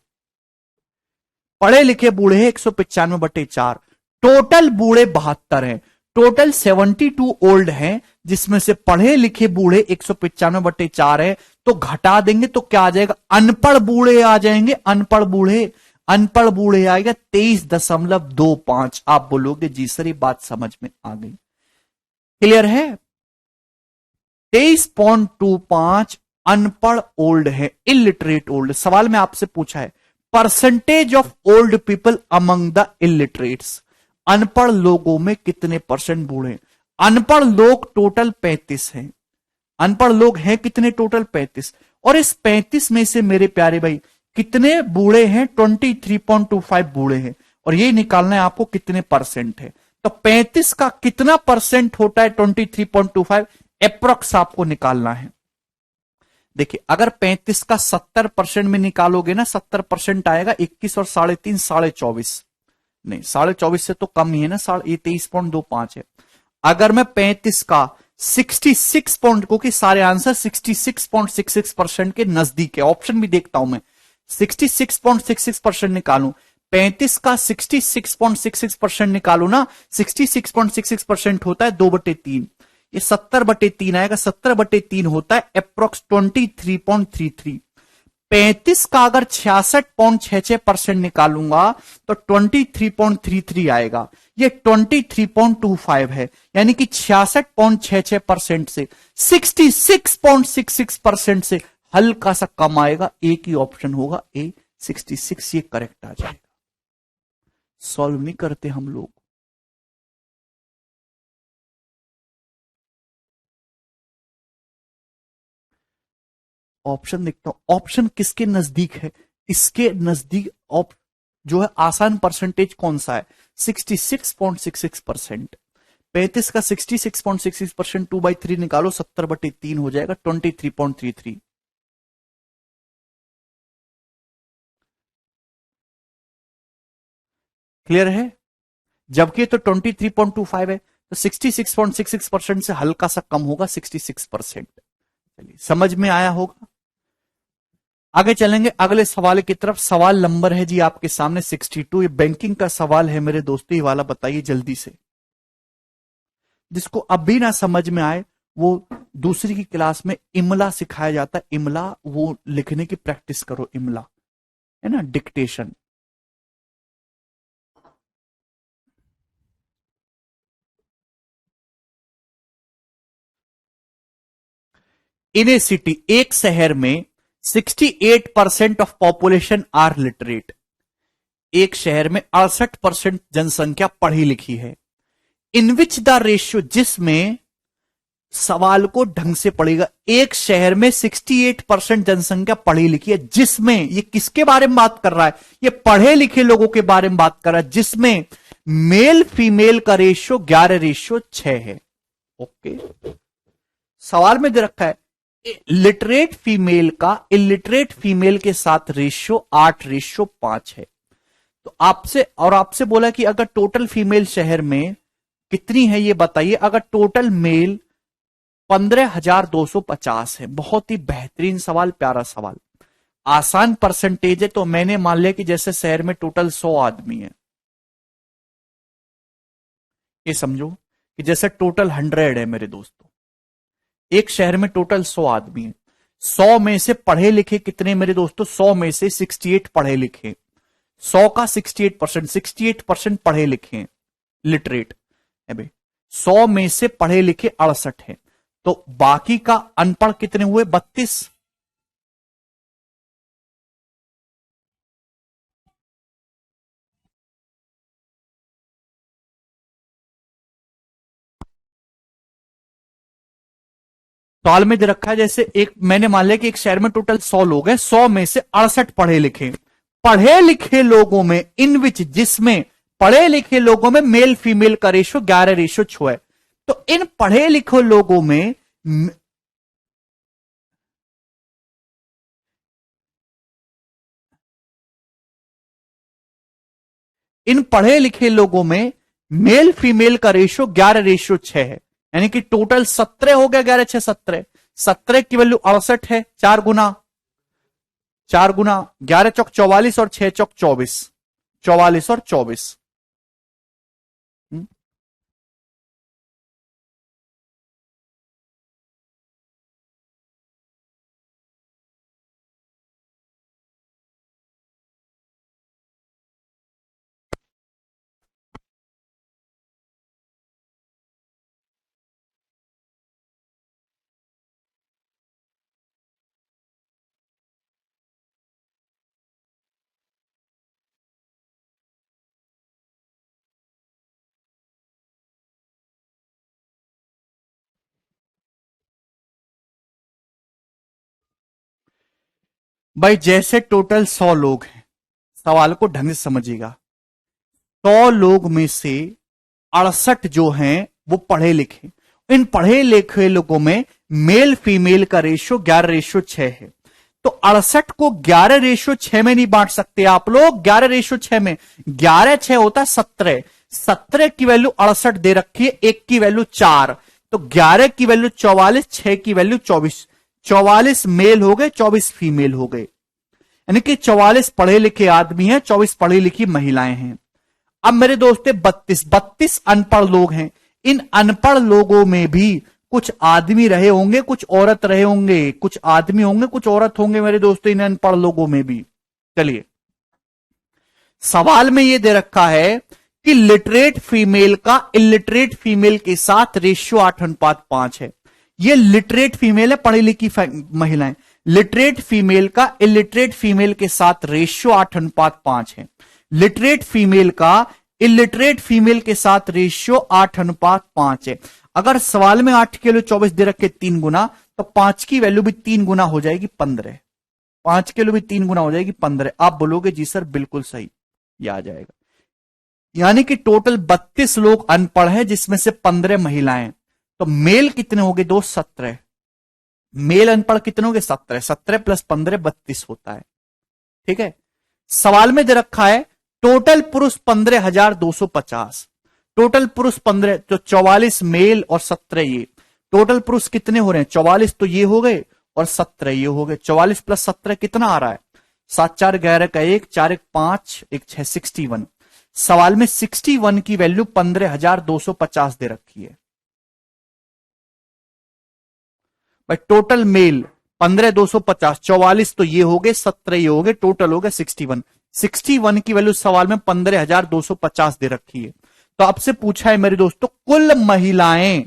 पढ़े लिखे बूढ़े 195/4। टोटल बूढ़े 72 हैं, टोटल 72 ओल्ड हैं, जिसमें से पढ़े लिखे बूढ़े 195/4 है। तो घटा देंगे तो क्या आ जाएगा? अनपढ़ बूढ़े आ जाएंगे, अनपढ़ बूढ़े, अनपढ़ बूढ़े आएगा 23.25। आप बोलोगे जी सर ये बात समझ में आ गई, क्लियर है? 23.25 अनपढ़ ओल्ड है, इलिटरेट ओल्ड। सवाल में आपसे पूछा है percentage of old people among the illiterates, अनपढ़ लोगों में कितने परसेंट बूढ़े। अनपढ़ लोग टोटल 35 हैं। अनपढ़ लोग हैं कितने टोटल 35, और इस 35 में से मेरे प्यारे भाई कितने बूढ़े हैं, 23.25 बूढ़े हैं, और ये निकालना है आपको कितने परसेंट है। तो 35 का कितना परसेंट होता है 23.25, अप्रोक्स आपको निकालना है। देखिए अगर 35 का 70% में निकालोगे ना, 70% आएगा 21 और 3.5 24.5, नहीं 24.5 से तो कम ही है ना, ये 23.25 है। अगर मैं 35 का 66 पॉइंट, क्योंकि सारे आंसर 66.66% के नजदीक है, ऑप्शन भी देखता हूं मैं, 66.66% निकालू, 35 का 66.66% निकालू ना, 66.66% होता है 2/3, ये 70/3 आएगा, 70/3 होता है अप्रोक्स 23.33। 35 का अगर 66.66% निकालूंगा तो 23.33 आएगा, ये 23.25 है, यानी कि 66.66% से 66.66% से हल्का सा कम आएगा। एक ही ऑप्शन होगा ए 66, ये करेक्ट आ जाएगा। सॉल्व नहीं करते हम लोग। ऑप्शन देखता हूं, ऑप्शन किसके नजदीक है, इसके नजदीक जो है आसान परसेंटेज कौन सा है, 66.66%। 35 का 66.66% 2/3 निकालो, 70/3 हो जाएगा, 23.33। क्लियर है। जबकि तो 23.25 है, तो 66.66% से हल्का सा कम होगा, 66%। चलिए समझ में आया होगा। आगे चलेंगे अगले सवाल की तरफ। सवाल नंबर है जी आपके सामने 62, ये बैंकिंग का सवाल है मेरे दोस्तों, ये वाला बताइए जल्दी से। जिसको अब भी ना समझ में आए वो दूसरी की क्लास में इमला सिखाया जाता है, इमला, वो लिखने की प्रैक्टिस करो, इमला है ना, डिक्टेशन। इन ए सिटी, एक शहर में 68% ऑफ पॉपुलेशन आर लिटरेट, एक शहर में 68% जनसंख्या पढ़ी लिखी है। इन विच द रेशियो, जिसमें, सवाल को ढंग से पढ़ेगा, एक शहर में 68% जनसंख्या पढ़ी लिखी है, जिसमें, ये किसके बारे में बात कर रहा है, ये पढ़े लिखे लोगों के बारे में बात कर रहा है, जिसमें मेल फीमेल का रेशियो 11:6 है। ओके, सवाल में दे रखा है लिटरेट फीमेल का इलिटरेट फीमेल के साथ रेशियो 8:5 है। तो आपसे बोला कि अगर टोटल फीमेल शहर में कितनी है ये बताइए। अगर टोटल मेल 15,250 है। बहुत ही बेहतरीन सवाल, प्यारा सवाल, आसान परसेंटेज है। तो मैंने मान लिया कि जैसे शहर में टोटल 100 आदमी है, ये समझो कि जैसे टोटल 100 है मेरे दोस्तों, एक शहर में टोटल 100 आदमी है। 100 में से पढ़े लिखे कितने मेरे दोस्तों, 100 में से 68 पढ़े लिखे, 100 का 68%, 68% पढ़े लिखे हैं, लिटरेट है भाई। 100 में से पढ़े लिखे 68 है, तो बाकी का अनपढ़ कितने हुए, 32। सवाल में दे रखा है जैसे एक, मैंने मान लिया कि एक शहर में टोटल 100 लोग हैं, 100 में से 68 पढ़े लिखे। पढ़े लिखे लोगों में, इन विच, जिसमें, पढ़े लिखे लोगों में मेल फीमेल का रेशो 11:6 है। तो इन पढ़े लिखे लोगों में इन पढ़े लिखे लोगों में मेल फीमेल का रेशो 11:6 है, यानी कि टोटल 17 हो गया, 11 6 17, 17 की वैल्यू 68 है, 4 गुना 11 चौक 44 और 6 चौक 24, 44 और 24। भाई जैसे टोटल 100 लोग हैं, सवाल को ढंग से समझिएगा। 100 लोग में से 68 जो हैं वो पढ़े लिखे। इन पढ़े लिखे लोगों में मेल फीमेल का रेशियो 11:6 है। तो 68 को 11:6 में नहीं बांट सकते आप लोग। 11:6 में 11 6 होता है 17। 17 की वैल्यू 68 दे रखी है, एक की वैल्यू 4। तो 11 की वैल्यू 44, 6 की वैल्यू 24। 44 मेल हो गए, 24 फीमेल हो गए। यानी कि 44 पढ़े लिखे आदमी हैं, 24 पढ़ी लिखी महिलाएं हैं। अब मेरे दोस्त 32 अनपढ़ लोग हैं। इन अनपढ़ लोगों में भी कुछ आदमी रहे होंगे, कुछ औरत रहे होंगे, कुछ आदमी होंगे, कुछ औरत होंगे मेरे दोस्तों, इन अनपढ़ लोगों में भी। चलिए, सवाल में यह दे रखा है कि लिटरेट फीमेल का इलिटरेट फीमेल के साथ रेशियो 8:5 है। ये लिटरेट फीमेल है, पढ़ी लिखी महिलाएं। लिटरेट फीमेल का इलिटरेट फीमेल के साथ रेशियो 8:5 है। लिटरेट फीमेल का इलिटरेट फीमेल के साथ रेशियो 8:5 है। अगर सवाल में 8 की वैल्यू 24 दे रखे 3 गुना, तो 5 की वैल्यू भी 3 गुना हो जाएगी 15। 5 की वैल्यू भी 3 गुना हो जाएगी 15। आप बोलोगे जी सर बिल्कुल सही, ये आ जाएगा। यानी कि टोटल 32 लोग अनपढ़ हैं, जिसमें से 15 महिलाएं। तो मेल कितने हो गए दोस्त? 17। मेल अनपढ़ कितने हो गए? 17। 17 प्लस 15 32 होता है। ठीक है। सवाल में दे रखा है टोटल पुरुष 15,250। टोटल पुरुष 15, तो 44 मेल और 17 ये। टोटल पुरुष कितने हो रहे हैं? 44 तो ये हो गए और 17 ये हो गए। 44 प्लस 17 कितना आ रहा है? 7 4 11 का 1, 4 1 5 1 6, 61। सवाल में 61 की वैल्यू 15,250 दे रखी है। भाई टोटल मेल 15,250, 44 तो ये हो गए, 17 ये हो गए, टोटल हो गए 61। 61 की वैल्यू सवाल में 15,250 दे रखी है। तो आपसे पूछा है मेरे दोस्तों, कुल महिलाएं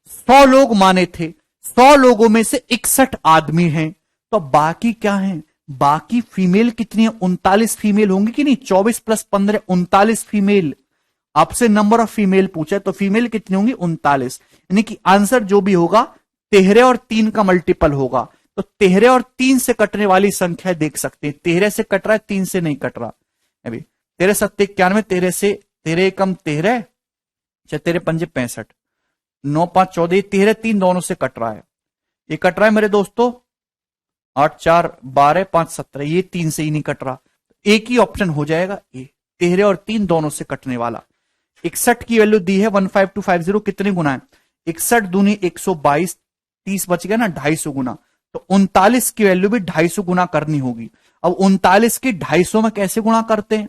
100 लोग माने थे, 100 लोगों में से 61 आदमी हैं। तो बाकी क्या है? बाकी फीमेल कितनी है? 39 फीमेल होंगी कि नहीं? 24 प्लस 15 39 फीमेल। आपसे नंबर ऑफ फीमेल पूछा है, तो फीमेल कितनी होंगी? 39। यानी कि आंसर जो भी होगा 13 और 3 का मल्टीपल होगा। तो 13 और 3 से कटने वाली संख्या देख सकते हैं। 13 से कट रहा है, 3 से नहीं कट रहा। अभी 13 सत्ते 91, 13 से 13 कम 13, 13 पंजे 65, 9 5 14, 13 3 दोनों से कट रहा है। ये कट रहा है मेरे दोस्तों, 8 4 12 5 17, ये 3 से ही नहीं कट रहा। एक ही ऑप्शन हो जाएगा ये, 13 और 3 दोनों से कटने वाला। 61 की वैल्यू दी है 15250, कितने गुना है? 61 दूनी 122, 30 बच गया ना, 250 गुना। तो 39 की वैल्यू भी 250 गुना करनी होगी। अब 39 की 250 में कैसे गुणा करते हैं?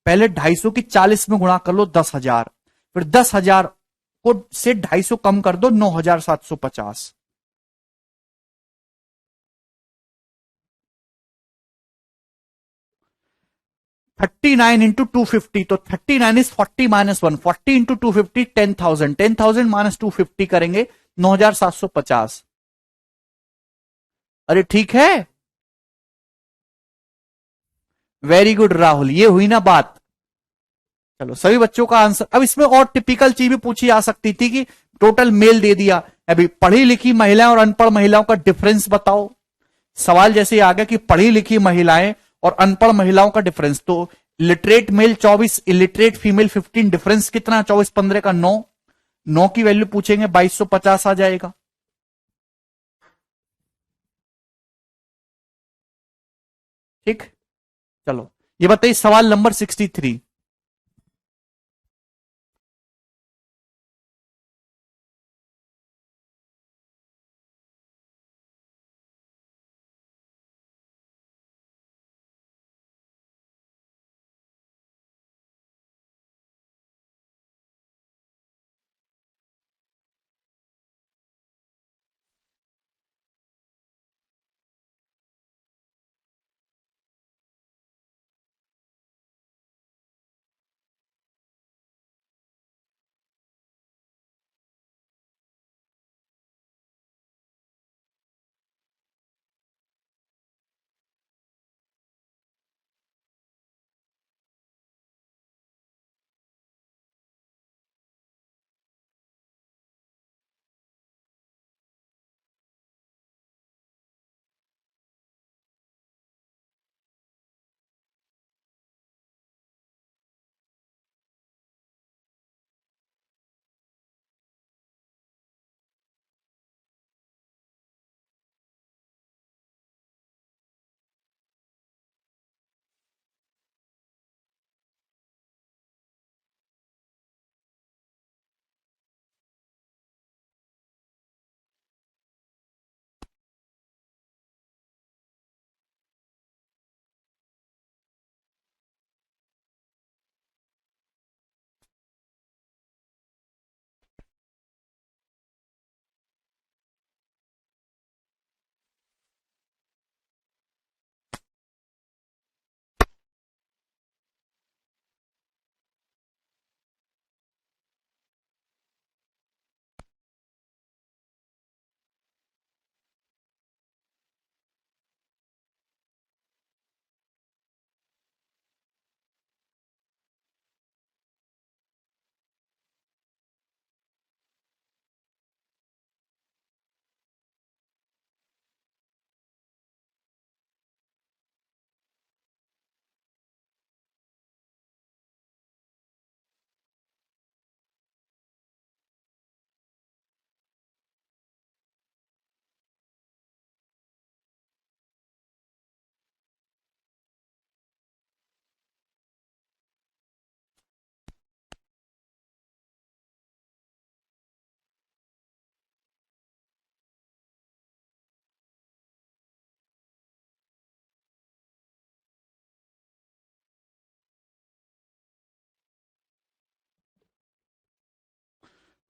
पहले 250 की 40 में गुणा कर लो 10,000, फिर 10,000 को से 250 कम कर दो 9,750। 39 इंटू 250, तो 39 इज 40 -1, 40 इंटू 250 10,000, 10,000 माइनस 250 करेंगे 9,750। अरे ठीक है, वेरी गुड राहुल, ये हुई ना बात। चलो सभी बच्चों का आंसर। अब इसमें और टिपिकल चीज भी पूछी जा सकती थी कि टोटल मेल दे दिया, अभी पढ़ी लिखी महिलाएं और अनपढ़ महिलाओं का डिफरेंस बताओ। सवाल जैसे आ गया कि पढ़ी लिखी महिलाएं और अनपढ़ महिलाओं का डिफरेंस, तो literate male 24, illiterate female 15, difference कितना? 24 15 का 9। 9 की वैल्यू पूछेंगे 2250 आ जाएगा। ठीक। चलो ये बताइए सवाल नंबर 63।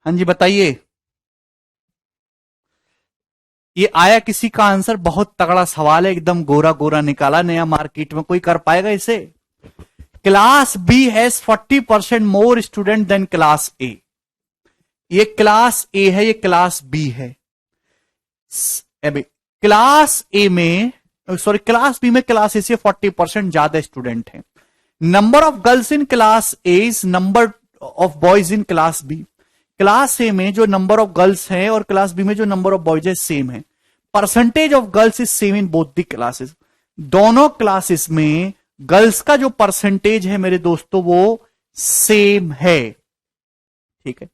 हाँ जी बताइए। ये आया किसी का आंसर? बहुत तगड़ा सवाल है, एकदम गोरा गोरा निकाला नया मार्केट में, कोई कर पाएगा इसे? Class B has 40% more student than class A. ये क्लास ए है, ये क्लास बी है। अभी क्लास ए में, सॉरी क्लास बी में क्लास ए से 40% ज्यादा स्टूडेंट हैं। Number of girls in class A is number of boys in class B. Class A में जो नंबर ऑफ गर्ल्स हैं और क्लास बी में जो नंबर ऑफ बॉयज है सेम है। Percentage of girls is same in both the classes. दोनों classes में गर्ल्स का जो परसेंटेज है मेरे दोस्तों वो सेम है। ठीक है।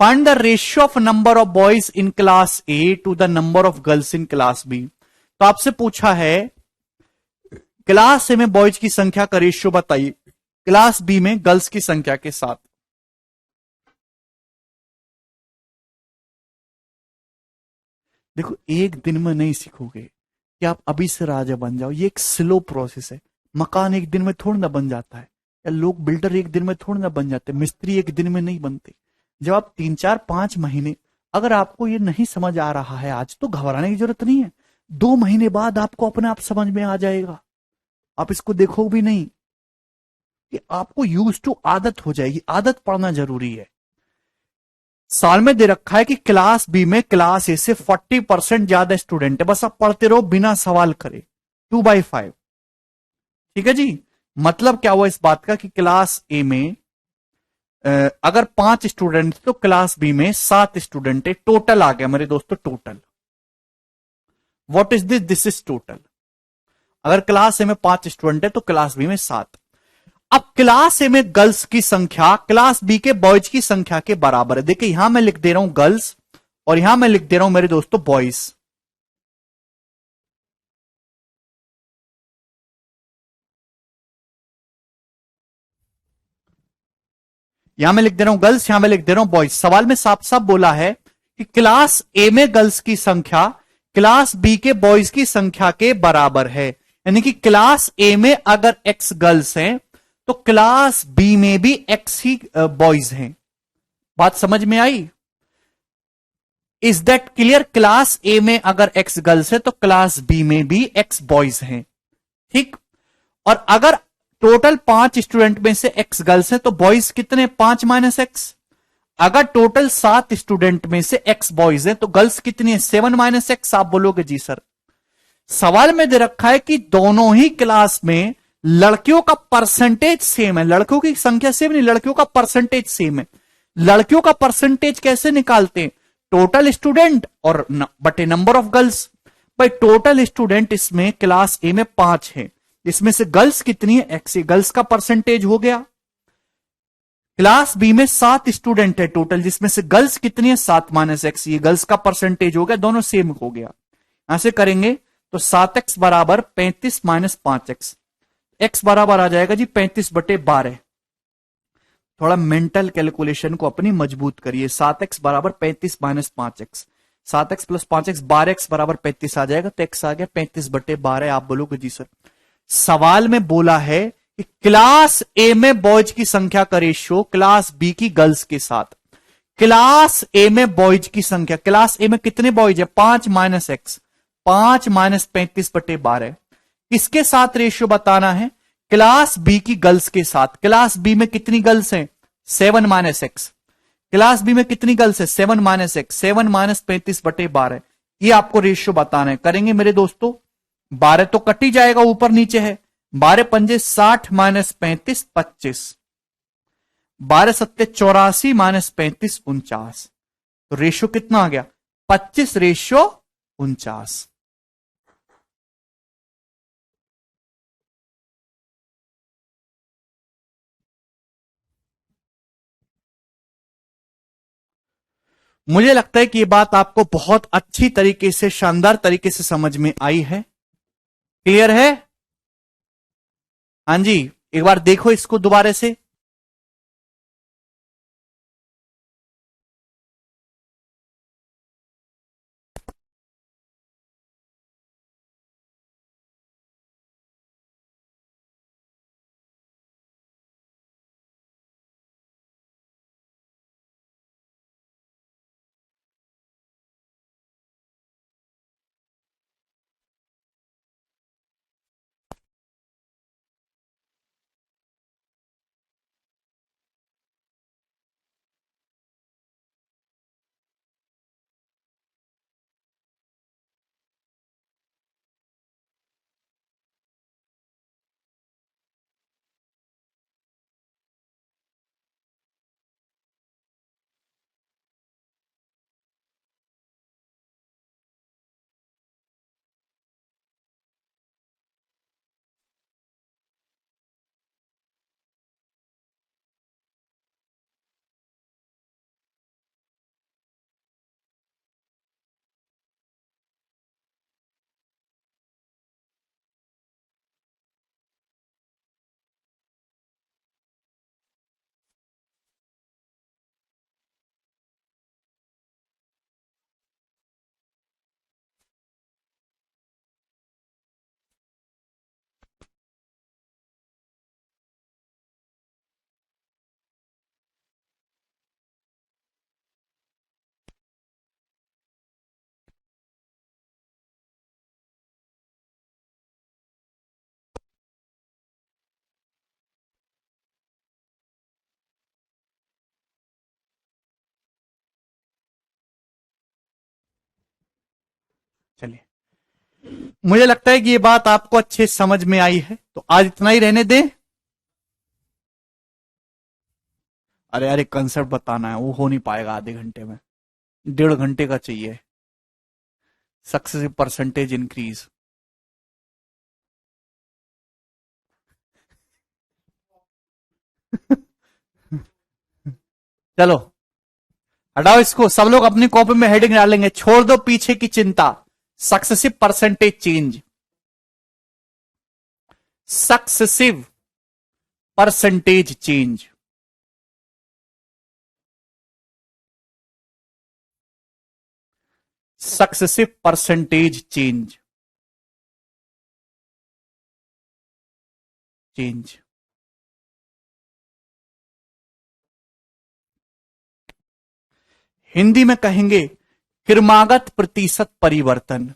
Find the ratio of number of boys in class A to the number of girls in class B. तो आपसे पूछा है क्लास ए में बॉयज की संख्या का रेशियो बताइए क्लास बी में गर्ल्स की संख्या के साथ। देखो एक दिन में नहीं सीखोगे कि आप अभी से राजा बन जाओ, ये एक स्लो प्रोसेस है। मकान एक दिन में थोड़ा ना बन जाता है, या लोग बिल्डर एक दिन में थोड़ा ना बन जाते, मिस्त्री एक दिन में नहीं बनते। जब आप 3 4 5 महीने, अगर आपको ये नहीं समझ आ रहा है आज, तो घबराने की जरूरत नहीं है। 2 महीने बाद आपको अपने आप समझ में आ जाएगा। आप इसको देखो भी नहीं कि आपको यूज टू आदत हो जाएगी। आदत पड़ना जरूरी है। साल में दे रखा है कि क्लास बी में क्लास ए से 40% ज्यादा स्टूडेंट है, बस आप पढ़ते रहो बिना सवाल करे। 2/5। ठीक है जी। मतलब क्या हुआ इस बात का कि क्लास ए में अगर 5 स्टूडेंट तो क्लास बी में 7 स्टूडेंट है। टोटल आ गया मेरे दोस्तों, total. What is this? This is total. अगर क्लास ए में 5 स्टूडेंट है तो क्लास बी में 7। अब क्लास ए में गर्ल्स की संख्या क्लास बी के बॉयज की संख्या के बराबर है। देखिए यहां मैं लिख दे रहा हूं गर्ल्स, और यहां मैं लिख दे रहा हूं मेरे दोस्तों बॉयज। यहां मैं लिख दे रहा हूं गर्ल्स, यहां मैं लिख दे रहा हूं बॉयज। सवाल में साफ साफ बोला है कि क्लास ए में गर्ल्स की संख्या क्लास बी के बॉयज की संख्या के बराबर है। यानी कि क्लास ए में अगर एक्स गर्ल्स हैं तो क्लास बी में भी एक्स ही बॉयज हैं। बात समझ में आई? Is that clear? Class A में अगर एक्स गर्ल्स है तो क्लास बी में भी एक्स बॉयज हैं। ठीक। और अगर टोटल 5 स्टूडेंट में से एक्स गर्ल्स हैं तो बॉयज कितने? 5 - एक्स। अगर टोटल 7 स्टूडेंट में से एक्स बॉयज हैं तो गर्ल्स कितनी है? 7 - एक्स। आप बोलोगे जी सर, सवाल में दे रखा है कि दोनों ही क्लास में लड़कियों का परसेंटेज सेम है। लड़कियों की संख्या सेम नहीं, लड़कियों का परसेंटेज सेम है। लड़कियों का परसेंटेज कैसे निकालते हैं? टोटल स्टूडेंट और बटे नंबर ऑफ गर्ल्स। भाई टोटल स्टूडेंट इसमें क्लास ए में 5 है, इसमें से गर्ल्स कितनी है? एक्स। गर्ल्स का परसेंटेज हो गया। क्लास बी में 7 स्टूडेंट है टोटल, जिसमें से गर्ल्स कितनी है? 7 - एक्स। ये गर्ल्स का परसेंटेज हो गया, दोनों सेम हो गया। यहां से करेंगे तो 7x बराबर 35 - 5x। एक्स बराबर आ जाएगा जी 35/12। थोड़ा मेंटल कैलकुलेशन को अपनी मजबूत करिए। 7x बराबर 35 - 5x। 7x + 5x 12x बराबर 35 आ जाएगा, तो x आ गया 35/12। आप बोलोगे जी सर, सवाल में बोला है कि क्लास ए में बॉयज की संख्या का रेशियो क्लास बी की गर्ल्स के साथ। क्लास ए में बॉयज की संख्या, क्लास ए में कितने बॉयज है? 5 - एक्स। 5 - 35/12 किसके साथ रेशियो बताना है? क्लास बी की गर्ल्स के साथ। क्लास बी में कितनी गर्ल्स हैं? 7 - एक्स। क्लास बी में कितनी गर्ल्स है? 7 - एक्स। 7 - 35/12 ये आपको रेशियो बताना है। करेंगे मेरे दोस्तों, 12 तो कट ही जाएगा, ऊपर नीचे है। 12 × 5 = 60 - 35 = 25। 12 × 7 = 84 - 35 = 49। तो रेशियो कितना आ गया? 25:49। मुझे लगता है कि यह बात आपको बहुत अच्छी तरीके से, शानदार तरीके से समझ में आई है। क्लियर है? हाँ जी, एक बार देखो इसको दोबारा से। चलिए, मुझे लगता है कि ये बात आपको अच्छे समझ में आई है, तो आज इतना ही रहने दें। अरे अरे, कंसेप्ट बताना है, वो हो नहीं पाएगा आधे घंटे में, 1.5 घंटे का चाहिए। Successive percentage increase. चलो हटाओ इसको, सब लोग अपनी कॉपी में हेडिंग डालेंगे, छोड़ दो पीछे की चिंता। Successive percentage change, successive percentage change. Successive percentage change, change. Hindi में कहेंगे क्रमागत प्रतिशत परिवर्तन।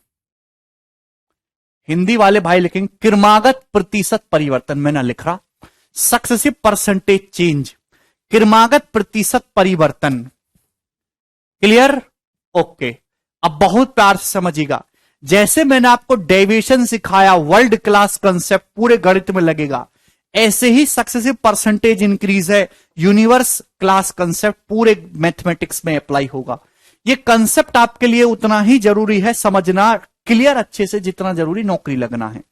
हिंदी वाले भाई लिखेंगे क्रमागत प्रतिशत परिवर्तन, मैं ना लिख रहा। सक्सेसिव परसेंटेज चेंज, क्रमागत प्रतिशत परिवर्तन। क्लियर? ओके। अब बहुत प्यार से समझिएगा, जैसे मैंने आपको डेविएशन सिखाया, वर्ल्ड क्लास कंसेप्ट पूरे गणित में लगेगा, ऐसे ही सक्सेसिव परसेंटेज इंक्रीज है, यूनिवर्स क्लास कंसेप्ट पूरे मैथमेटिक्स में अप्लाई होगा। ये कंसेप्ट आपके लिए उतना ही जरूरी है समझना क्लियर अच्छे से, जितना जरूरी नौकरी लगना है।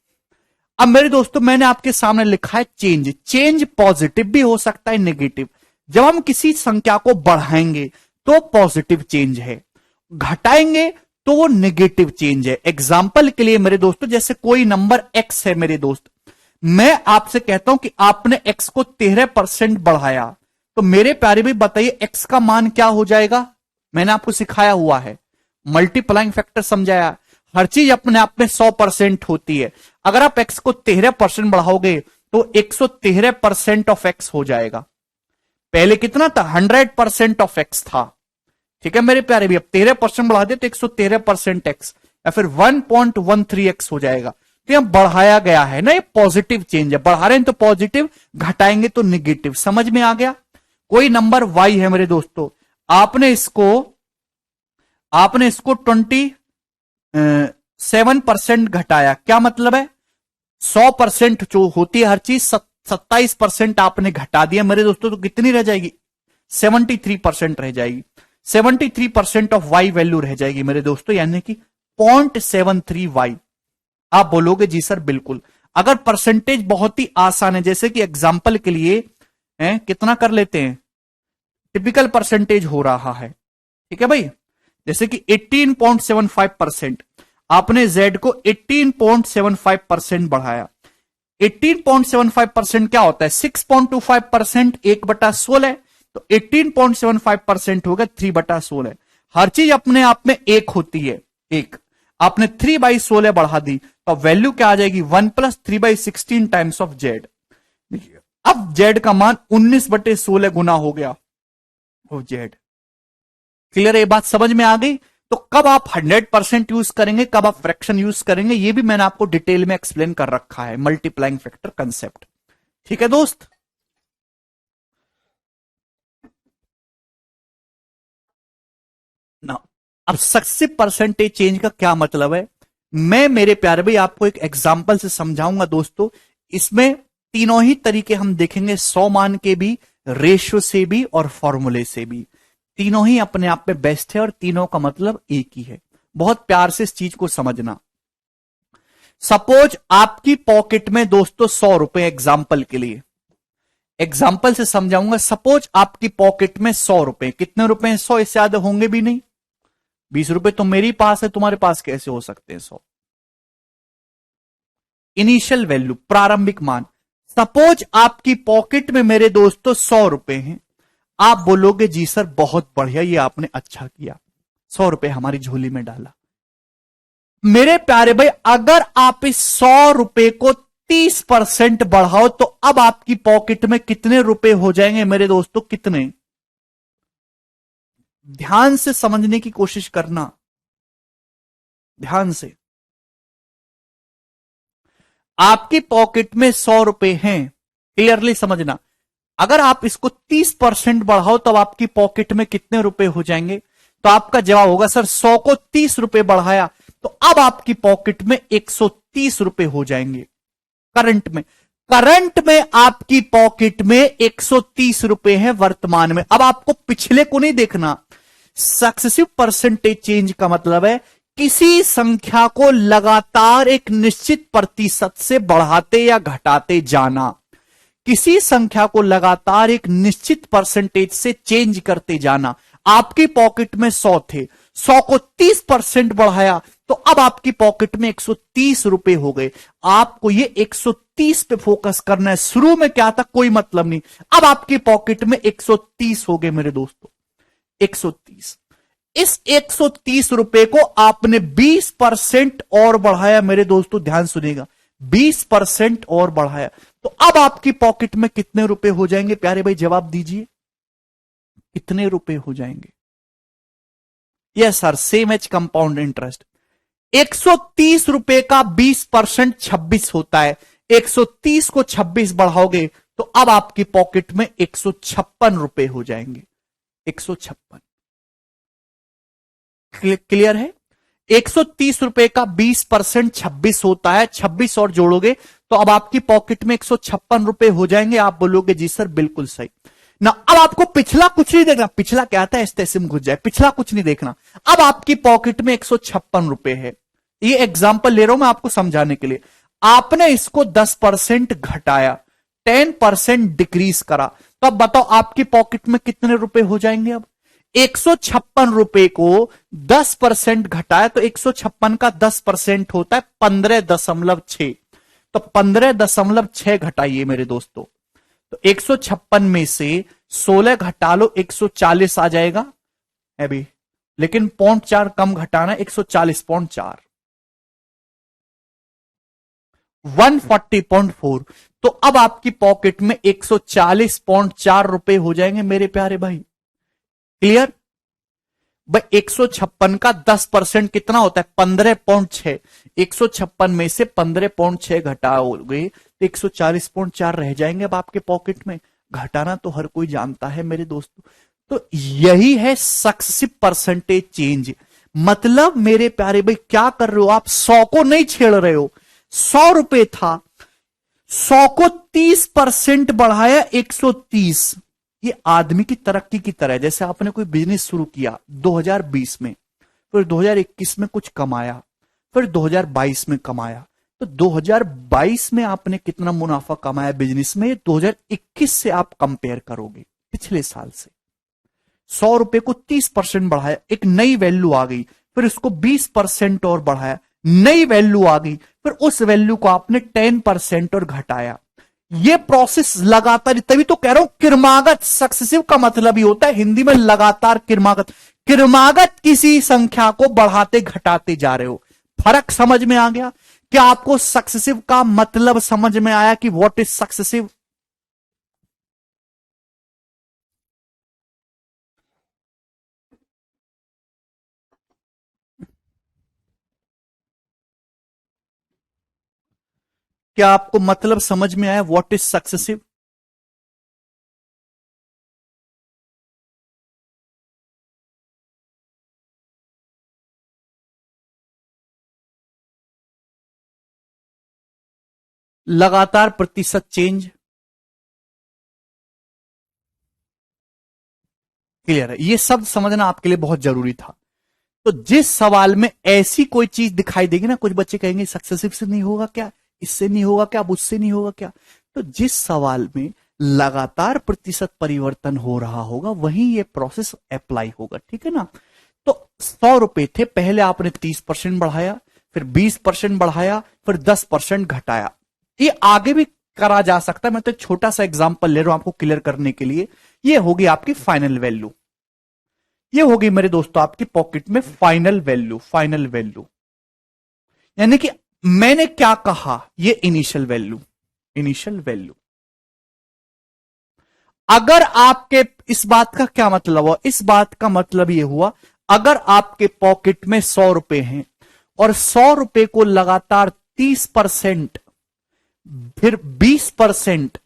अब मेरे दोस्तों, मैंने आपके सामने लिखा है चेंज। चेंज पॉजिटिव भी हो सकता है, नेगेटिव। जब हम किसी संख्या को बढ़ाएंगे तो पॉजिटिव चेंज है, घटाएंगे तो वो नेगेटिव चेंज है। एग्जाम्पल के लिए मेरे दोस्तों, जैसे कोई नंबर एक्स है मेरे दोस्त, मैं आपसे कहता हूं कि आपने एक्स को 13% बढ़ाया, तो मेरे प्यारे भी बताइए एक्स का मान क्या हो जाएगा। मैंने आपको सिखाया हुआ है, मल्टीप्लाइंग फैक्टर समझाया। हर चीज अपने आप में 100% होती है। अगर आप एक्स को 13% बढ़ाओगे तो 113% ऑफ एक्स हो जाएगा। पहले कितना था? 100% ऑफ एक्स था। ठीक है मेरे प्यारे भी, अब 13% बढ़ा दे तो 113% एक्स, या फिर 1.13 एक्स हो जाएगा। तो यहां बढ़ाया गया है ना, ये पॉजिटिव चेंज है। बढ़ा रहे हैं तो पॉजिटिव, घटाएंगे तो निगेटिव। समझ में आ गया? कोई नंबर वाई है मेरे दोस्तों, आपने इसको 27% घटाया, क्या मतलब है? 100% जो होती है हर चीज, 27% आपने घटा दिया मेरे दोस्तों, तो कितनी रह जाएगी? 73% रह जाएगी। 73% ऑफ वाई वैल्यू रह जाएगी मेरे दोस्तों, यानी कि 0.73 वाई। आप बोलोगे जी सर बिल्कुल। अगर परसेंटेज बहुत ही आसान है, जैसे कि एग्जाम्पल के लिए कितना कर लेते हैं, टिपिकल परसेंटेज हो रहा है, ठीक है भाई, जैसे कि 18.75%, आपने z को 18.75% बढ़ाया। 18.75% क्या होता है? 6.25%, 1/16, तो 18.75% होगा 3/16। हर चीज अपने आप में एक होती है, एक। आपने 3/16 बढ़ा दी तो वैल्यू क्या आ जाएगी? 1 + 3/16 टाइम्स ऑफ जेड। अब जेड का मान 19/16 गुना हो गया वो जेड। क्लियर? ये बात समझ में आ गई? तो कब आप 100% यूज करेंगे, कब आप फ्रैक्शन यूज करेंगे, ये भी मैंने आपको डिटेल में एक्सप्लेन कर रखा है, मल्टीप्लाइंग फैक्टर कंसेप्ट। ठीक है दोस्त? ना, अब सक्सेसिव परसेंटेज चेंज का क्या मतलब है, मैं मेरे प्यारे भाई आपको एक एग्जांपल से समझाऊंगा दोस्तों। इसमें तीनों ही तरीके हम देखेंगे, 100 मान के भी, रेशियो से भी और फॉर्मूले से भी। तीनों ही अपने आप में बेस्ट है और तीनों का मतलब एक ही है। बहुत प्यार से इस चीज को समझना। सपोज आपकी पॉकेट में दोस्तों 100 रुपए, एग्जाम्पल के लिए, एग्जाम्पल से समझाऊंगा। सपोज आपकी पॉकेट में 100 रुपए, कितने रुपए हैं? 100, इससे ज्यादा होंगे भी नहीं। 20 रुपए तो मेरे पास है, तुम्हारे पास कैसे हो सकते हैं 100? इनिशियल वैल्यू, प्रारंभिक मान। सपोज आपकी पॉकेट में मेरे दोस्तों 100 रुपए हैं। आप बोलोगे जी सर बहुत बढ़िया, ये आपने अच्छा किया, 100 रुपए हमारी झोली में डाला। मेरे प्यारे भाई, अगर आप इस 100 रुपए को 30% बढ़ाओ तो अब आपकी पॉकेट में कितने रुपए हो जाएंगे मेरे दोस्तों? कितने? ध्यान से समझने की कोशिश करना, ध्यान से। आपकी पॉकेट में 100 रुपए हैं, क्लियरली समझना। अगर आप इसको 30% बढ़ाओ तब आपकी पॉकेट में कितने रुपए हो जाएंगे? तो आपका जवाब होगा सर 100 को 30 रुपए बढ़ाया तो अब आपकी पॉकेट में 130 रुपए हो जाएंगे। करंट में आपकी पॉकेट में 130 रुपए है वर्तमान में। अब आपको पिछले को नहीं देखना। सक्सेसिव परसेंटेज चेंज का मतलब है किसी संख्या को लगातार एक निश्चित प्रतिशत से बढ़ाते या घटाते जाना। किसी संख्या को लगातार एक निश्चित परसेंटेज से चेंज करते जाना। आपकी पॉकेट में 100 थे, 100 को 30% बढ़ाया तो अब आपकी पॉकेट में 130 रुपए हो गए। आपको ये 130 पे फोकस करना है। शुरू में क्या था कोई मतलब नहीं, अब आपकी पॉकेट में 130 हो गए मेरे दोस्तों। 130, इस 130 रुपए को आपने 20% और बढ़ाया मेरे दोस्तों, ध्यान सुनिएगा, 20% और बढ़ाया तो अब आपकी पॉकेट में कितने रुपए हो जाएंगे प्यारे भाई, जवाब दीजिए, कितने रुपए हो जाएंगे? Yes sir, same as compound interest. 130 रुपए का 20% 26 होता है। 130 को 26 बढ़ाओगे तो अब आपकी पॉकेट में 156 रुपए हो जाएंगे। 156 क्लियर है? 130 रुपए का 20% 26 होता है, 26 और जोड़ोगे तो अब आपकी पॉकेट में 156 रुपए हो जाएंगे। आप बोलोगे जी सर बिल्कुल सही ना। अब आपको पिछला कुछ नहीं देखना, पिछला क्या था ऐसे तैसे में घुस जाए, पिछला कुछ नहीं देखना। अब आपकी पॉकेट में 156 रुपए है। ये एग्जाम्पल ले रहा हूं मैं आपको समझाने के लिए। आपने इसको 10% घटाया, 10% डिक्रीज करा, तो अब बताओ आपकी पॉकेट में कितने रुपए हो जाएंगे? अब 156 रुपए को 10% घटाया तो 156 का 10% होता है 15.6। तो 15.6 घटाइए मेरे दोस्तों, तो 156 में से 16 घटा लो, 140 आ जाएगा अभी, लेकिन 0.4 कम घटाना, 140.4, 140.4। तो अब आपकी पॉकेट में 140.4 रुपए हो जाएंगे मेरे प्यारे भाई। क्लियर भाई? 156 का 10% कितना होता है? 15.6। 156 में से 15.6 घटाओगे तो 140.4 रह जाएंगे अब आपके पॉकेट में। घटाना तो हर कोई जानता है मेरे दोस्तों। तो यही है सक्सेसिव परसेंटेज चेंज। मतलब मेरे प्यारे भाई क्या कर रहे हो आप? 100 को नहीं छेड़ रहे हो। 100 रुपए था, 100 को 30% बढ़ाया 130। ये आदमी की तरक्की की तरह है। जैसे आपने कोई बिजनेस शुरू किया 2020 में, फिर 2021 में कुछ कमाया, फिर 2022 में कमाया, तो 2022 में आपने कितना मुनाफा कमाया बिजनेस में, 2021 से आप कंपेयर करोगे पिछले साल से। 100 रुपए को 30% बढ़ाया, एक नई वैल्यू आ गई, फिर इसको 20% और बढ़ाया, नई वैल्यू आ गई, फिर उस वैल्यू को आपने 10% और घटाया। ये प्रोसेस लगातार, तभी तो कह रहा हूं क्रमागत। सक्सेसिव का मतलब ही होता है हिंदी में लगातार, क्रमागत किसी संख्या को बढ़ाते घटाते जा रहे हो। फर्क समझ में आ गया? क्या आपको सक्सेसिव का मतलब समझ में आया कि व्हाट इज सक्सेसिव? क्या आपको मतलब समझ में आया व्हाट इज सक्सेसिव? लगातार प्रतिशत चेंज। क्लियर है? ये सब समझना आपके लिए बहुत जरूरी था। तो जिस सवाल में ऐसी कोई चीज दिखाई देगी ना, कुछ बच्चे कहेंगे सक्सेसिव से नहीं होगा क्या, इससे नहीं होगा क्या, अब उससे नहीं होगा क्या, तो जिस सवाल में लगातार प्रतिशत परिवर्तन हो रहा होगा वहीं ये प्रोसेस अप्लाई होगा। ठीक है ना? तो 100 रुपए थे, पहले आपने 30% बढ़ाया, फिर 20% बढ़ाया, फिर 10% घटाया। ये आगे भी करा जा सकता है, मैं तो छोटा सा एग्जांपल ले रहा हूं आपको क्लियर करने के लिए। ये होगी आपकी फाइनल वैल्यू। ये होगी मेरे दोस्तों आपकी पॉकेट में फाइनल वैल्यू। फाइनल वैल्यू यानी कि मैंने क्या कहा, ये इनिशियल वैल्यू। Initial value. अगर आपके, इस बात का क्या मतलब हुआ? इस बात का मतलब यह हुआ, अगर आपके पॉकेट में 100 रुपए हैं और 100 रुपए को लगातार 30%, फिर 20%,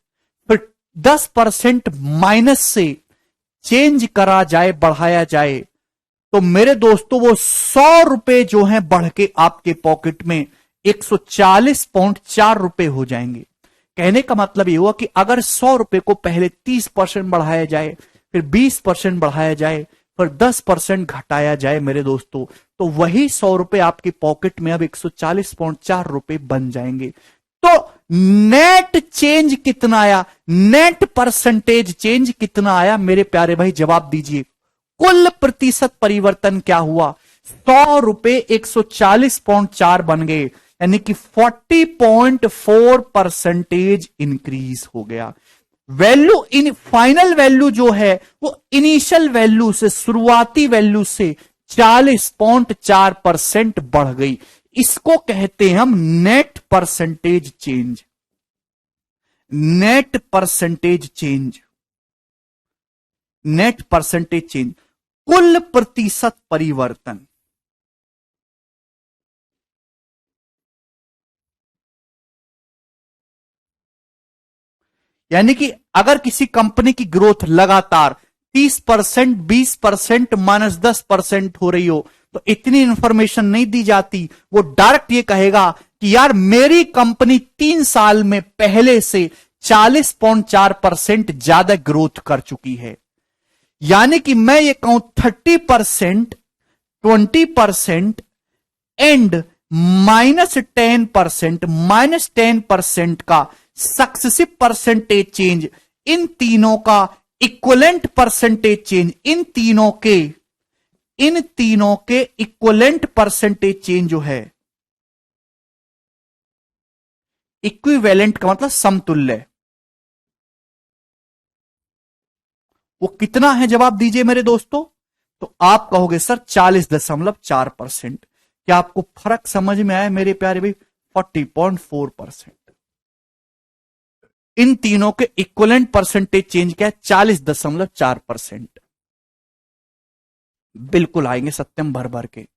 फिर 10% माइनस से चेंज करा जाए, बढ़ाया जाए, तो मेरे दोस्तों वो 100 रुपए जो है बढ़ के आपके पॉकेट में 140.4 रुपए हो जाएंगे। कहने का मतलब ये हुआ कि अगर 100 रुपए को पहले 30% बढ़ाया जाए, फिर 20% बढ़ाया जाए, फिर 10% घटाया जाए मेरे दोस्तों, तो वही 100 रुपए आपके पॉकेट में अब 140.4 रुपए बन जाएंगे। तो नेट चेंज कितना आया, नेट परसेंटेज चेंज कितना आया मेरे प्यारे भाई, जवाब दीजिए। कुल प्रतिशत परिवर्तन क्या हुआ, 100 रुपए 140.4 बन गए, यानी कि 40.4% इंक्रीज हो गया। वैल्यू इन फाइनल वैल्यू जो है वो इनिशियल वैल्यू से, शुरुआती वैल्यू से 40.4% बढ़ गई। इसको कहते हैं हम net percentage change. Net percentage change, net percentage change, कुल प्रतिशत परिवर्तन। यानी कि अगर किसी कंपनी की ग्रोथ लगातार 30%, 20%, -10% हो रही हो, तो इतनी इंफॉर्मेशन नहीं दी जाती। वो डायरेक्ट ये कहेगा कि यार मेरी कंपनी 3 साल में पहले से 40.4% ज्यादा ग्रोथ कर चुकी है। यानी कि मैं ये कहूं 30%, 20% एंड -10%, -10% का सक्सेसिव परसेंटेज चेंज, इन तीनों का इक्वलेंट परसेंटेज चेंज, इन तीनों के इक्वलेंट परसेंटेज चेंज जो है, इक्विवेलेंट का मतलब समतुल्य, वो कितना है, जवाब दीजिए मेरे दोस्तों। तो आप कहोगे सर 40.4%। क्या आपको फर्क समझ में आया मेरे प्यारे भाई, 40.4%। इन तीनों के इक्वलेंट परसेंटेज चेंज क्या है, 40.4%। बिल्कुल आएंगे सत्यम भर भर के।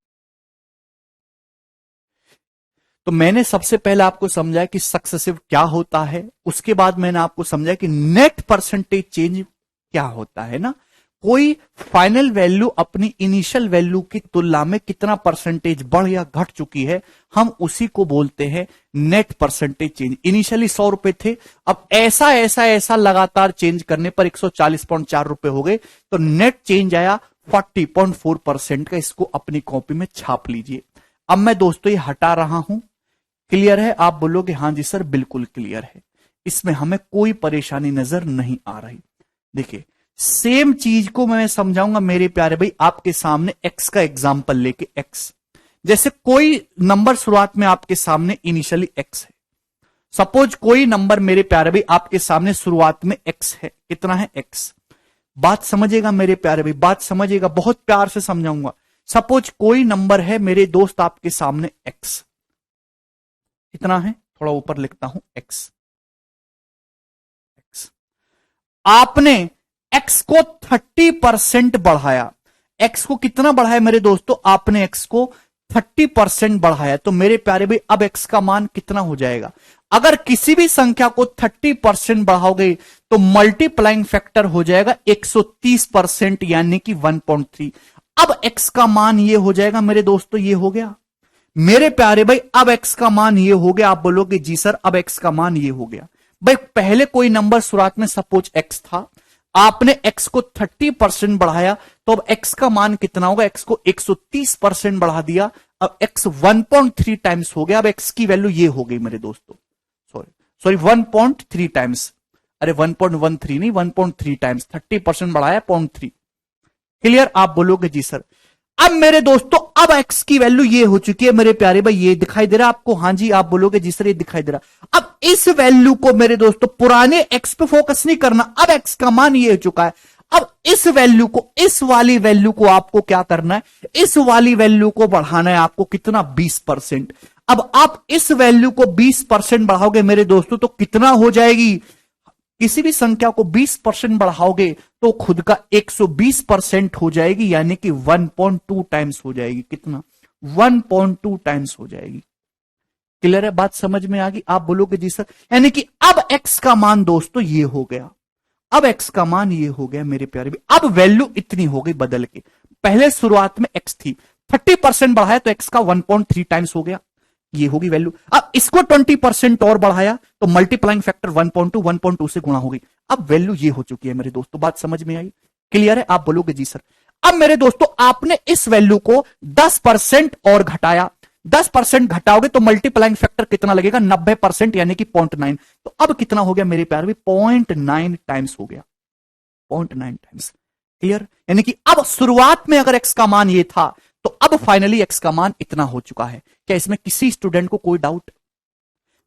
तो मैंने सबसे पहले आपको समझाया कि सक्सेसिव क्या होता है, उसके बाद मैंने आपको समझाया कि नेट परसेंटेज चेंज क्या होता है ना। कोई फाइनल वैल्यू अपनी इनिशियल वैल्यू की तुलना में कितना परसेंटेज बढ़ या घट चुकी है, हम उसी को बोलते हैं नेट परसेंटेज चेंज। इनिशियली 100 रुपए थे, अब ऐसा ऐसा ऐसा लगातार चेंज करने पर 140.4 रुपए हो गए, तो नेट चेंज आया 40.4% का। इसको अपनी कॉपी में छाप लीजिए। अब मैं दोस्तों ये हटा रहा हूं, क्लियर है? आप बोलोगे हां जी सर बिल्कुल क्लियर है, इसमें हमें कोई परेशानी नजर नहीं आ रही। देखिए सेम चीज को मैं समझाऊंगा मेरे प्यारे भाई आपके सामने, एक्स का एग्जांपल लेके। एक्स जैसे कोई नंबर शुरुआत में आपके सामने इनिशियली एक्स है, सपोज कोई नंबर मेरे प्यारे भाई आपके सामने शुरुआत में एक्स है, कितना है एक्स। बात समझिएगा मेरे प्यारे भाई, बात समझिएगा, बहुत प्यार से समझाऊंगा। सपोज कोई नंबर है मेरे दोस्त आपके सामने एक्स, कितना है, थोड़ा ऊपर लिखता हूं एक्स। आपने एक्स को 30% बढ़ाया। एक्स को कितना बढ़ाया मेरे दोस्तों, आपने एक्स को 30% बढ़ाया। तो मेरे प्यारे भाई अब एक्स का मान कितना हो जाएगा, अगर किसी भी संख्या को 30% बढ़ाओगे तो मल्टीप्लाइंग फैक्टर हो जाएगा 130%, यानी कि 1.3। अब एक्स का मान ये हो जाएगा मेरे दोस्तों, ये हो गया मेरे प्यारे भाई। अब एक्स का मान ये हो गया, आप बोलोगे जी सर अब एक्स का मान ये हो गया। भाई पहले कोई नंबर शुरुआत में सपोज एक्स था, आपने एक्स को 30% बढ़ाया, तो अब एक्स का मान कितना होगा, एक्स को 130% बढ़ा दिया, अब एक्स 1.3 टाइम्स हो गया। अब एक्स की वैल्यू ये हो गई मेरे दोस्तों, सॉरी 1.3 टाइम्स, अरे 1.13 नहीं 1.3 टाइम्स, 30% बढ़ाया 0.3। क्लियर? आप बोलोगे जी सर। अब मेरे दोस्तों अब एक्स की वैल्यू ये हो चुकी है मेरे प्यारे भाई, ये दिखाई दे रहा है आपको, हाँ जी। आप बोलोगे जी सर ये दिखाई दे रहा। अब इस वैल्यू को मेरे दोस्तों पुराने एक्स पे फोकस नहीं करना, अब एक्स का मान ये हो चुका है। अब इस वैल्यू को, इस वाली वैल्यू को आपको क्या करना है, इस वाली वैल्यू को बढ़ाना है आपको, कितना, 20%। अब आप इस वैल्यू को 20% बढ़ाओगे मेरे दोस्तों तो कितना हो जाएगी, किसी भी संख्या को 20% बढ़ाओगे तो खुद का 120% हो जाएगी, यानी कि 1.2 टाइम्स हो जाएगी। कितना, 1.2 टाइम्स हो जाएगी। क्लियर है? बात समझ में आ गई? आप बोलोगे जी सर। यानी कि अब एक्स का मान दोस्तों ये हो गया, अब एक्स का मान ये हो गया मेरे प्यारे भी। अब वैल्यू इतनी हो गई बदल के, पहले शुरुआत में x थी, 30% बढ़ाया तो x का 1.3 टाइम्स हो गया, ये होगी वैल्यू। अब इसको 20% और बढ़ाया तो मल्टीप्लाइंग फैक्टर 1.2 1.2 से गुणा हो गई। अब वैल्यू ये हो चुकी है मेरे दोस्तों, बात समझ में आई? क्लियर है? आप बोलोगे जी सर। अब मेरे दोस्तों आपने इस वैल्यू को 10% और घटाया, 10% घटाओगे तो मल्टीप्लाइंग फैक्टर कितना लगेगा? 90%, यानी कि 0.9। तो अब कितना हो गया मेरे प्यार भी? 0.9 टाइम्स हो गया, 0.9 टाइम्स। क्लियर? यानी कि अब शुरुआत में अगर x का मान ये था तो अब फाइनली x का मान इतना हो चुका है। क्या इसमें किसी स्टूडेंट को कोई डाउट?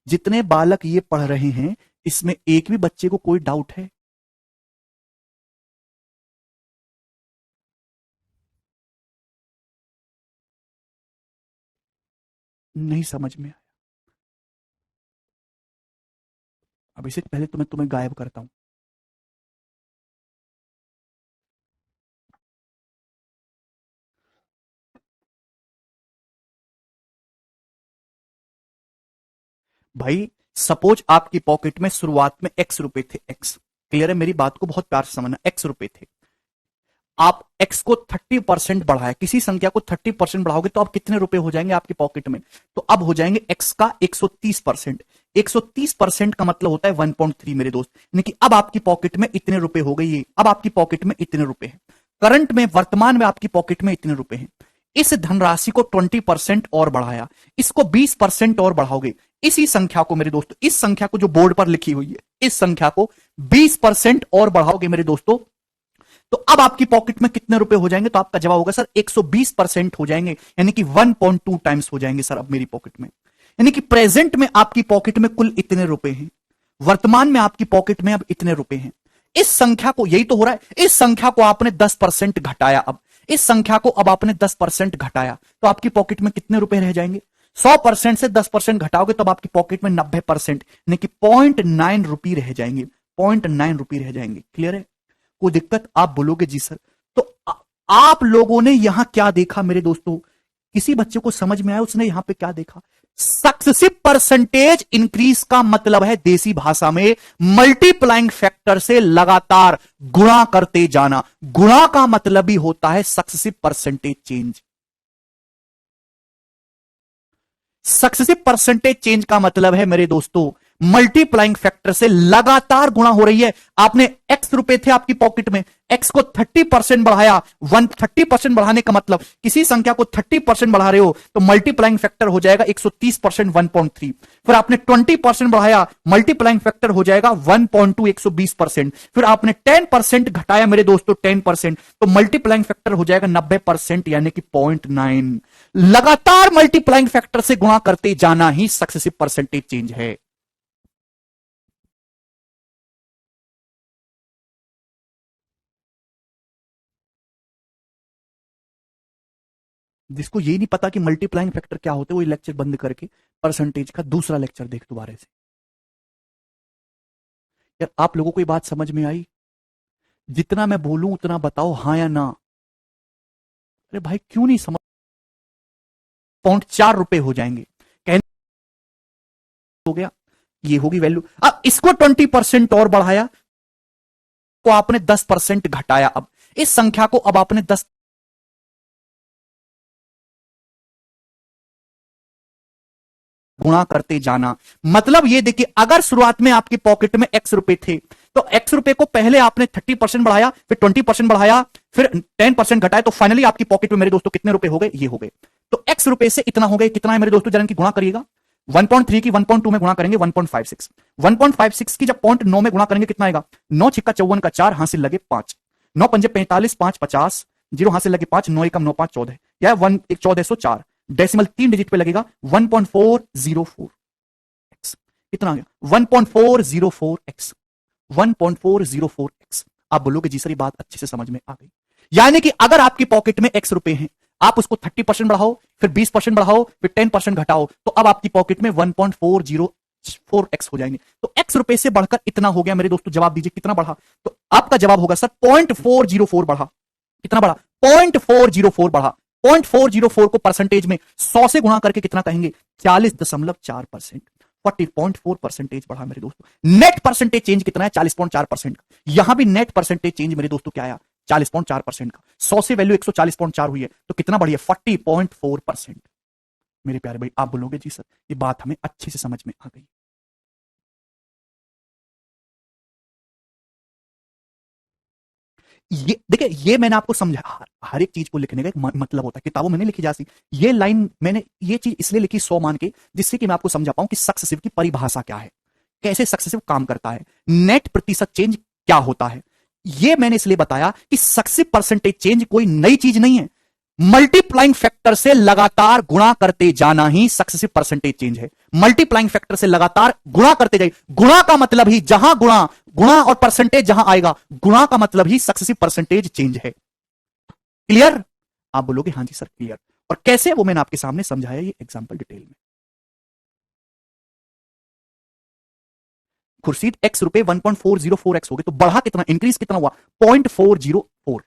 जितने बालक ये पढ़ रहे हैं इसमें एक भी बच्चे को कोई डाउट है? नहीं समझ में आया? अब इससे पहले तो मैं तुम्हें गायब करता हूं। भाई सपोज आपकी पॉकेट में शुरुआत में x रुपए थे, x। क्लियर है? मेरी बात को बहुत प्यार से समझना, x रुपए थे, आप x को 30% बढ़ाया, किसी संख्या को 30% बढ़ाओगे तो अब कितने रुपए हो जाएंगे आपकी पॉकेट में? तो अब हो जाएंगे x का 130%। 130% का मतलब होता है 1.3 मेरे दोस्त, यानी कि अब आपकी पॉकेट में इतने रुपए हो गए, ये अब आपकी पॉकेट में इतने रुपए हैं, करंट में वर्तमान में आपकी पॉकेट में इतने रुपए हैं। इस धनराशि को 20% और बढ़ाया, इसको 20% और बढ़ाओगे, इसी संख्या को मेरे दोस्तों, इस संख्या को जो बोर्ड पर लिखी हुई है, इस संख्या को 20% और बढ़ाओगे मेरे दोस्तों, तो अब आपकी पॉकेट में कितने रुपए हो जाएंगे? तो आपका जवाब होगा सर 120% हो जाएंगे, यानी कि 1.2 टाइम्स हो जाएंगे सर अब मेरी पॉकेट में। यानी कि प्रेजेंट में आपकी पॉकेट में कुल इतने रुपए हैं, वर्तमान में आपकी पॉकेट में अब इतने रुपए हैं। इस संख्या को, यही तो हो रहा है, इस संख्या को आपने 10% घटाया, अब इस संख्या को अब आपने 10% घटाया तो आपकी पॉकेट में कितने रुपए रह जाएंगे? 100% से 10% घटाओगे तब आपकी पॉकेट में 90%, यानी कि 0.9 रुपये रह जाएंगे, 0.9 रुपये रह जाएंगे। क्लियर है? कोई दिक्कत? आप बोलोगे जी सर। तो आप लोगों ने यहां क्या देखा मेरे दोस्तों? किसी बच्चे को समझ में आया उसने यहां पे क्या देखा? सक्सेसिव परसेंटेज इंक्रीज का मतलब है देसी भाषा में मल्टीप्लाइंग फैक्टर से लगातार गुणा करते जाना। गुणा का मतलब ही होता है successive percentage change. Successive percentage change का मतलब है मेरे दोस्तों मल्टीप्लाइंग फैक्टर से लगातार गुणा हो रही है। आपने x रुपए थे आपकी पॉकेट में, x को 30% बढ़ाया, 30% बढ़ाने का मतलब किसी संख्या को 30% बढ़ा रहे हो तो मल्टीप्लाइंग फैक्टर हो जाएगा 130%, 1.3। फिर आपने 20% बढ़ाया, मल्टीप्लाइंग फैक्टर हो जाएगा 1.2, 120%। फिर आपने 10% घटाया मेरे दोस्तों, 10%, तो मल्टीप्लाइंग फैक्टर हो जाएगा 90%, यानी कि 0.9। लगातार मल्टीप्लाइंग फैक्टर से गुणा करते जाना ही सक्सेसिव परसेंटेज चेंज है। जिसको ये नहीं पता कि मल्टीप्लाइंग फैक्टर क्या होते हैं, वो लेक्चर बंद करके परसेंटेज का दूसरा लेक्चर देख दोबारा से। यार आप लोगों को ये बात समझ में आई? जितना मैं बोलूं उतना बताओ, हाँ या ना? अरे भाई क्यों नहीं समझ? 0.4 रुपए हो जाएंगे, कहने हो गया, ये होगी वैल्यू। अब इसको 20% और बढ़ाया को आपने 10% घटाया, अब इस संख्या को अब आपने 10 गुणा करते जाना। मतलब ये देखिए, अगर शुरुआत में आपकी पॉकेट में x रुपए थे तो x रुपए को पहले आपने 30% बढ़ाया, फिर 20% बढ़ाया, फिर 10% घटाया, तो फाइनली आपकी पॉकेट में मेरे दोस्तों कितने रुपए हो गए? ये हो गए। तो x रुपए से इतना हो गए, कितना है मेरे दोस्तों? जरा की गुणा करिएगा। 1.3 की 1.2 में गुणा करेंगे 1.56, 1.56 की जब 0.9 में गुणा करेंगे कितना आएगा? 9 छिक्का 54 का 4, हासिल लगे 5, 9 पंजे 45, 5 50, 0 हासिल लगे 5, 9 एकम 9 5 14, या 1404, डेसिमल 3 डिजिट पे लगेगा 1.404x। कितना आ गया? 1.404x, 1.404x। आप बोलोगे जी सर ये बात अच्छे से समझ में आ गई। यानी कि अगर आपकी पॉकेट में x रुपए हैं, आप उसको 30% बढ़ाओ, फिर 20% बढ़ाओ, फिर 10% घटाओ, तो अब आपकी पॉकेट में 1.404x हो जाएंगे। तो x रुपए से बढ़कर इतना हो गया मेरे दोस्तों। जवाब दीजिए कितना बढ़ा? तो आपका जवाब होगा सर 0.404 बढ़ा। कितना बढ़ा? 0.404 बढ़ा। 0.404 को परसेंटेज में 100 से गुणा करके कितना कहेंगे? 40.4%, 40.4% बढ़ा मेरे दोस्तों। नेट परसेंटेज चेंज कितना है? 40.4%। यहां भी नेट परसेंटेज चेंज मेरे दोस्तों क्या आया? 40.4% का। 100 से वैल्यू 140.4 हुई है तो कितना बढ़ी है? 40.4%। मेरे प्यारे भाई आप बोलोगे जी सर ये बात हमें अच्छे से समझ में आ गई। ये देखिए, ये मैंने आपको समझा, हर एक चीज को लिखने का एक मतलब होता है, किताबों में नहीं लिखी जाती। ये लाइन मैंने ये चीज इसलिए लिखी 100 मान के, जिससे कि मैं आपको समझा पाऊं कि सक्सेसिव की परिभाषा क्या है, कैसे सक्सेसिव काम करता है, नेट प्रतिशत चेंज क्या होता है। ये मैंने इसलिए बताया कि सक्सेसिव परसेंटेज चेंज कोई नई चीज नहीं है, मल्टीप्लाइंग फैक्टर से लगातार गुणा करते जाना ही सक्सेसिव परसेंटेज चेंज है। मल्टीप्लाइंग फैक्टर से लगातार गुणा करते जाइए, गुणा का मतलब ही जहां गुणा गुणा और परसेंटेज जहां आएगा, गुणा का मतलब ही सक्सेसिव परसेंटेज चेंज है। क्लियर? आप बोलोगे हां जी सर क्लियर। और कैसे, वो मैंने आपके सामने समझाया ये एग्जांपल डिटेल में। खुर्शीद एक्स रुपए 1.404x हो गए तो बढ़ा कितना, इंक्रीज कितना हुआ? 0.404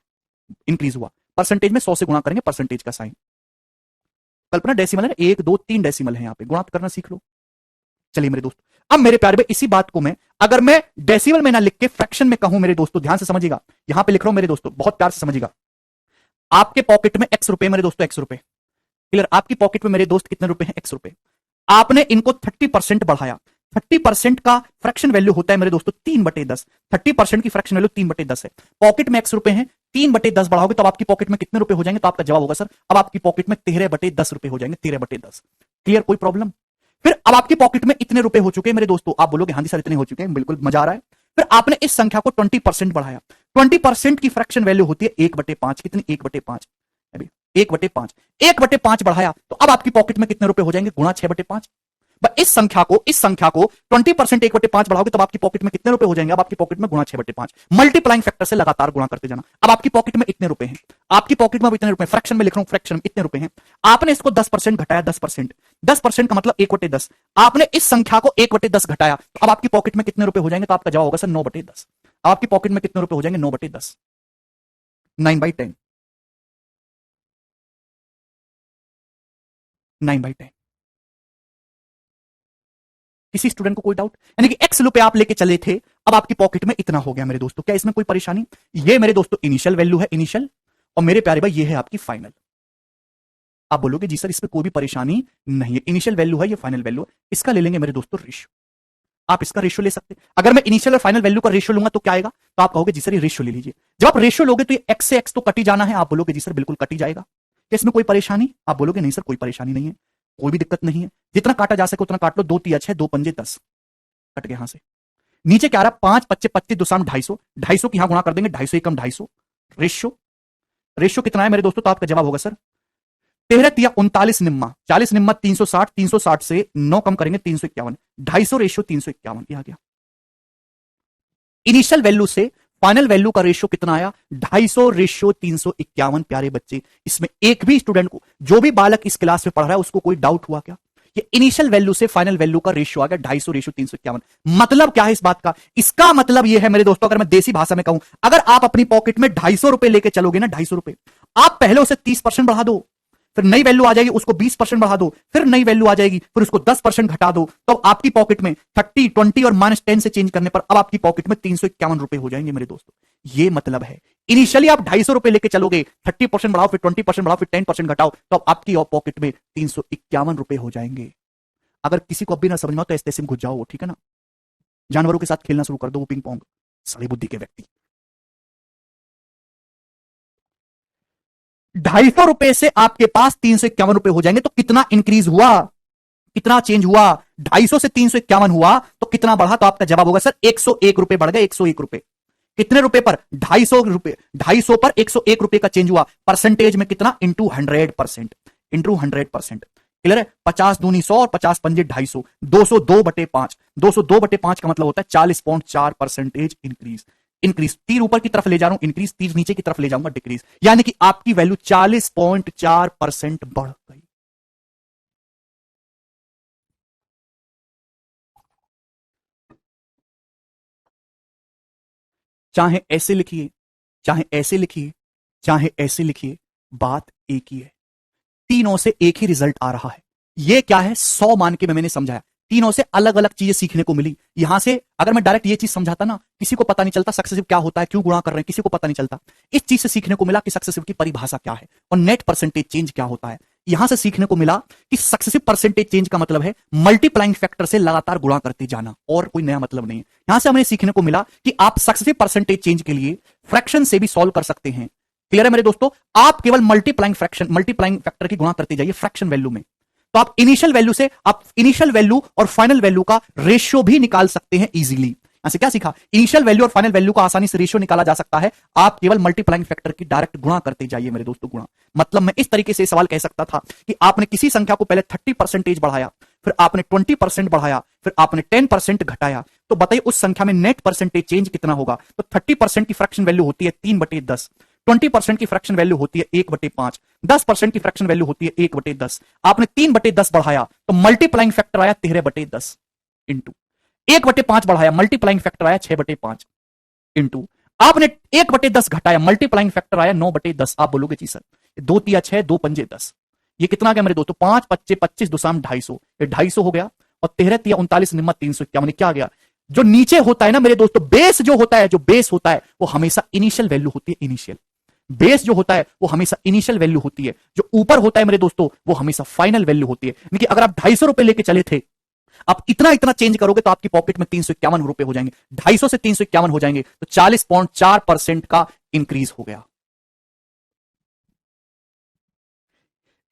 इंक्रीज हुआ। परसेंटेज में 100 से गुणा करेंगे, परसेंटेज का साइन। कल्पना डेसिमल है ना, 1 2 3 डेसिमल है, यहां पे गुणा करना सीख लो। चलिए मेरे दोस्त, अब मेरे प्यारे भाई इसी बात को मैं अगर मैं डेसिमल में ना लिख के फ्रैक्शन में कहूं, मेरे दोस्तों ध्यान से समझिएगा, यहां पे लिख रहा हूं मेरे दोस्तों, बहुत प्यार से समझिएगा। आपके पॉकेट में एक्स रुपए, मेरे दोस्तों एक्स रुपए, क्लियर? आपकी पॉकेट में मेरे दोस्त कितने रुपए हैं? एक्स रुपए। आपने इनको 30% बढ़ाया। 30% का फ्रैक्शन वैल्यू होता है मेरे दोस्तों 3/10। 30% की फ्रैक्शन वैल्यू 3/10 है। पॉकेट में एक्स रुपए हैं, 3/10 बढ़ाओगे तो आपकी पॉकेट में कितने रुपए हो जाएंगे? तो आपका जवाब होगा सर अब आपकी पॉकेट में 13/10 रुपए हो जाएंगे। 13/10। क्लियर? कोई प्रॉब्लम? फिर अब आपकी पॉकेट में इतने रुपए हो चुके हैं मेरे दोस्तों, आप बोलोगे हाँ जी सर इतने हो चुके हैं, बिल्कुल मजा आ रहा है। फिर आपने इस संख्या को 20% बढ़ाया। 20% की फ्रैक्शन वैल्यू होती है 1/5। कितनी? 1/5। अभी 1/5, 1/5 बढ़ाया तो अब आपकी पॉकेट में कितने रुपए हो जाएंगे? गुणा 6/5। इस संख्या को 20% 1/5 बढ़ाओगे तब आपकी पॉकेट में कितने रुपए हो जाएंगे? अब आपकी पॉकेट में गुणा 6/5। मल्टीप्लाइंग फैक्टर से लगातार गुणा करते जाना। अब आपकी पॉकेट में इतने रुपए हैं, आपकी पॉकेट में अब इतने रुपए, फ्रैक्शन में लिख रहा हूं, फ्रैक्शन में इतने रुपए हैं। आपने इसको 10% घटाया, 10%, 10% का मतलब 1/10। आपने इस संख्या को 1/10 घटाया तो अब आपकी पॉकेट में कितने रुपए हो जाएंगे? तो आपका जवाब होगा सर 9/10। आपकी पॉकेट में कितने रुपए हो जाएंगे? 9/10, 9/10, 9/10। किसी स्टूडेंट को कोई डाउट? यानी कि एक्स रुपए आप लेके चले थे, अब आपकी पॉकेट में इतना हो गया मेरे दोस्तों। क्या इसमें कोई परेशानी? ये मेरे दोस्तों इनिशियल वैल्यू है, इनिशियल, और मेरे प्यारे भाई ये है आपकी फाइनल। आप बोलोगे जी सर इसमें कोई भी परेशानी नहीं है, इनिशियल वैल्यू है, ये फाइनल वैल्यू है। इसका ले लेंगे मेरे दोस्तों रेशियो। आप इसका रेशियो ले सकते हैं। अगर मैं इनिशियल और फाइनल वैल्यू का रेशियो लूंगा तो क्या आएगा? तो आप कहोगे जी सर ये रेशियो ले लीजिए। जब आप रेशियो लोगे तो ये एक्स से एक्स तो कट ही जाना है। आप बोलोगे जी सर बिल्कुल कट ही जाएगा। क्या इसमें कोई परेशानी? आप बोलोगे नहीं सर कोई परेशानी नहीं है, कोई भी दिक्कत नहीं है, जितना काटा जा सके उतना काट लो। 2 तिया 6, 2 पंजे 10, कट गए यहां से। नीचे क्या आ रहा? 5 25 25 2 250, 250 की यहां गुणा कर देंगे, 250 एकम 250। रेशियो, रेशियो कितना है मेरे दोस्तों? तो आपका जवाब होगा सर 13 तिया 39 निम्मा, 40 निम्मा 360, 360 से 9 कम करेंगे 351, 250 रेशियो 351 आ गया। इनिशियल वैल्यू से फाइनल वैल्यू का रेशियो कितना आया? 250 रेशियो 351। प्यारे बच्चे, इसमें एक भी स्टूडेंट को, जो भी बालक इस क्लास में पढ़ रहा है, उसको कोई डाउट हुआ क्या? ये इनिशियल वैल्यू से फाइनल वैल्यू का रेशियो आ गया 250 रेशियो 351। मतलब क्या है इस बात का? इसका मतलब यह है मेरे दोस्तों, अगर मैं देसी भाषा में कहूं, अगर आप अपनी पॉकेट में 250 रुपए लेके चलोगे ना, 250 रुपए, आप पहले उसे 30% बढ़ा दो, फिर नई वैल्यू आ जाएगी उसको 20% बढ़ा दो, फिर नई वैल्यू आ जाएगी, फिर उसको 10% घटा दो, तो आपकी पॉकेट में 30, 20 और -10 से चेंज करने पर अब आपकी पॉकेट में 351 रुपए हो जाएंगे मेरे दोस्तों। ये मतलब है इनिशियली आप 250 रुपए लेके चलोगे, 30% बढ़ाओ, फिर 20% बढ़ाओ, फिर 10% घटाओ, तो अब आपकी पॉकेट में 351 रुपए हो जाएंगे। अगर किसी को अब भी ना समझ में तो ऐसे घुस जाओ, ठीक है ना? जानवरों के साथ खेलना शुरू कर दो, वो पिंग पोंग, सड़ी बुद्धि के व्यक्ति। 250 रुपए से आपके पास 351 रुपए हो जाएंगे, तो कितना इंक्रीज हुआ, कितना चेंज हुआ? 250 से 351 हुआ तो कितना बढ़ा? तो आपका जवाब होगा सर 101 रुपए बढ़ गए। 101 रुपए कितने रुपए पर? 250 रुपए, 250 पर 101 रुपए का चेंज हुआ। परसेंटेज में कितना? Into 100%, into 100%। क्लियर है? 50 दूनी 100 और 50 पंजे 250, 202/5, 202/5 का मतलब होता है 40.4% इंक्रीज। इंक्रीज, तीर ऊपर की तरफ ले जा रहा हूं इंक्रीज, तीर नीचे की तरफ ले जाऊंगा डिक्रीज, यानी कि आपकी वैल्यू 40.4% बढ़ गई। चाहे ऐसे लिखिए, चाहे ऐसे लिखिए, चाहे ऐसे लिखिए, बात एक ही है। तीनों से एक ही रिजल्ट आ रहा है। यह क्या है? 100 मान के मैंने समझाया, तीनों से अलग अलग चीजें सीखने को मिली। यहां से अगर मैं डायरेक्ट ये चीज समझाता ना, किसी को पता नहीं चलता सक्सेसिव क्या होता है, क्यों गुणा कर रहे हैं, किसी को पता नहीं चलता। इस चीज से सीखने को मिला कि सक्सेसिव की परिभाषा क्या है और नेट परसेंटेज चेंज क्या होता है। यहां से सीखने को मिला कि सक्सेसिव परसेंटेज चेंज का मतलब है मल्टीप्लाइंग फैक्टर से लगातार गुणा करते जाना, और कोई नया मतलब नहीं है। यहां से हमें सीखने को मिला कि आप सक्सेसिव परसेंटेज चेंज के लिए फ्रैक्शन से भी सॉल्व कर सकते हैं। क्लियर है मेरे दोस्तों? आप केवल मल्टीप्लाइंग फैक्टर की गुणा करते जाइए फ्रैक्शन वैल्यू में, तो आप इनिशियल वैल्यू से आप इनिशियल वैल्यू और फाइनल वैल्यू का रेशियो भी निकाल सकते हैं इजीली। यहां से क्या सीखा? इनिशियल वैल्यू और फाइनल वैल्यू का आसानी से रेशियो निकाला जा सकता है। आप केवल मल्टीप्लाइंग फैक्टर की डायरेक्ट गुणा करते जाइए मेरे दोस्तों, गुणा। मतलब मैं इस तरीके से सवाल कह सकता था कि आपने किसी संख्या को पहले 30% बढ़ाया, फिर आपने 20% बढ़ाया, फिर आपने 10% घटाया, तो बताइए उस संख्या में नेट परसेंटेज चेंज कितना होगा? तो 30% की फ्रैक्शन वैल्यू होती है 3/10, 20% की फ्रैक्शन वैल्यू होती है 1/5, 10% की फ्रैक्शन वैल्यू होती है 1/10। आपने 3/10 बढ़ाया तो मल्टीप्लाइंग फैक्टर आया 13/10 इंटू 1/5 बढ़ाया, मल्टीप्लाइंग फैक्टर आया 6/5 इंटू आपने 1/10 घटाया, मल्टीप्लाइंग फैक्टर आया 9/10। आप बोलोगे जी सर 2 तिया 6, 2 पंजे 10, ये कितना गया मेरे दोस्तों? 5 पच्चे 25, 2 250, ये 250 हो गया, और 13 तिया 39 निम्मा 351, क्या गया? जो नीचे होता है ना मेरे दोस्तों, बेस जो होता है, जो बेस होता है वो हमेशा इनिशियल वैल्यू होती है। इनिशियल बेस जो होता है वो हमेशा इनिशियल वैल्यू होती है। जो ऊपर होता है मेरे दोस्तों वो हमेशा फाइनल वैल्यू होती है। देखिए अगर आप 250 रुपए लेके चले थे, आप इतना इतना चेंज करोगे तो आपकी पॉकेट में 351 रुपए हो जाएंगे। 250 से 351 हो जाएंगे तो 40.4% का इंक्रीज हो गया।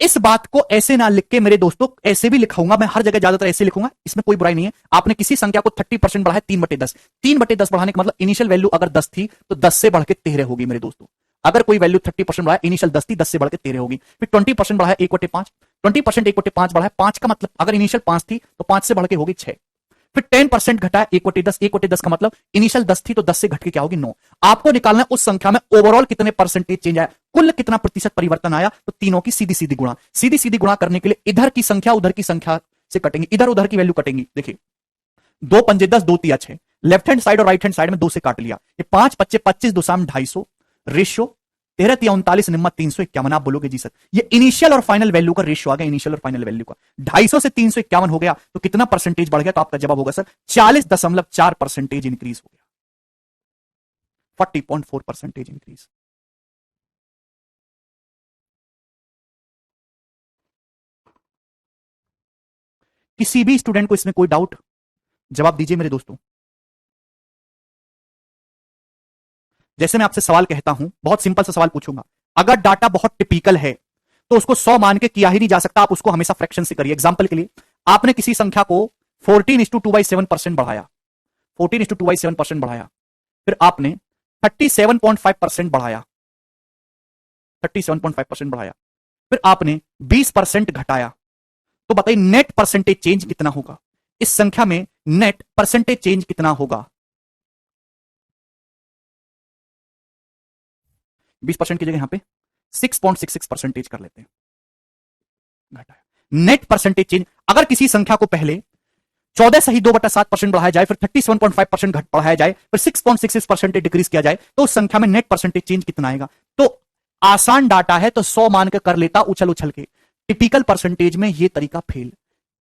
इस बात को ऐसे ना लिख के मेरे दोस्तों, ऐसे भी लिखाऊंगा मैं, हर जगह ज्यादातर ऐसे लिखूंगा, इसमें कोई बुराई नहीं है। आपने किसी संख्या को 30% बढ़ाया 3/10, 3/10 बढ़ाने का मतलब इनिशियल वैल्यू अगर 10 थी तो 10 से बढ़ के 13 होगी मेरे दोस्तों। अगर कोई वैल्यू 30% बढ़ाया, इनिशियल 10 थी, 10 से बढ़ के 13 होगी। फिर 20% बढ़ाया 1/5, 20% 1/5 बढ़ाया, 5 का मतलब अगर इनिशियल 5 थी तो 5 से बढ़ के होगी 6। फिर 10% घटाया 1/10, 1/10 का मतलब इनिशियल 10 थी तो 10 से घट के क्या होगी 9। आपको निकालना है उस संख्या में ओवरऑल कितने परसेंटेज चेंज आया, कुल कितना प्रतिशत परिवर्तन आया। तो तीनों की सीधी सीधी गुणा, सीधी सीधी गुणा करने के लिए इधर की संख्या उधर की संख्या से कटेंगे, इधर उधर की वैल्यू कटेंगी। देखिए 2 पंजे 10, 2 तिया 6, लेफ्ट हैंड साइड और राइट हैंड साइड में 2 से काट लिया। ये 5 पच्चे 25, 2 साम 250, रेशियो 13 तिया 39 निम्मा 351। आप बोलोगे जी सर ये इनिशियल और फाइनल वैल्यू का रेशियो आ गया, इनिशियल और फाइनल वैल्यू का 250 से 351 हो गया, तो कितना परसेंटेज बढ़ गया? तो आपका जवाब होगा सर 40.4% इंक्रीज हो गया, 40.4% इंक्रीज। किसी भी स्टूडेंट को इसमें कोई डाउट? जवाब दीजिए मेरे दोस्तों। जैसे मैं आपसे सवाल कहता हूं, बहुत सिंपल सा सवाल पूछूंगा, अगर डाटा बहुत टिपिकल है तो उसको 100 मान के किया ही नहीं जा सकता, आप उसको हमेशा फ्रैक्शन से करिए। एग्जांपल के लिए आपने किसी संख्या को 14:2/7% बढ़ाया, 14:2/7% बढ़ाया, फिर आपने 37.5% बढ़ाया, 37.5% बढ़ाया, फिर आपने 20% घटाया, तो बताइए नेट परसेंटेज चेंज कितना होगा? इस संख्या में नेट परसेंटेज चेंज कितना होगा? 20% की जगह यहां पे 6.66% कर लेते हैं, घटाया। नेट परसेंटेज चेंज अगर किसी संख्या को पहले 14 सही 2/7% बढ़ाया जाए, फिर 37.5% घट बढ़ाया जाए, फिर 6.66% डिक्रीज किया जाए, तो उस संख्या में नेट परसेंटेज चेंज कितना आएगा? तो आसान डाटा है तो 100 मान के कर लेता उछल उछल के। टिपिकल परसेंटेज में ये तरीका फेल।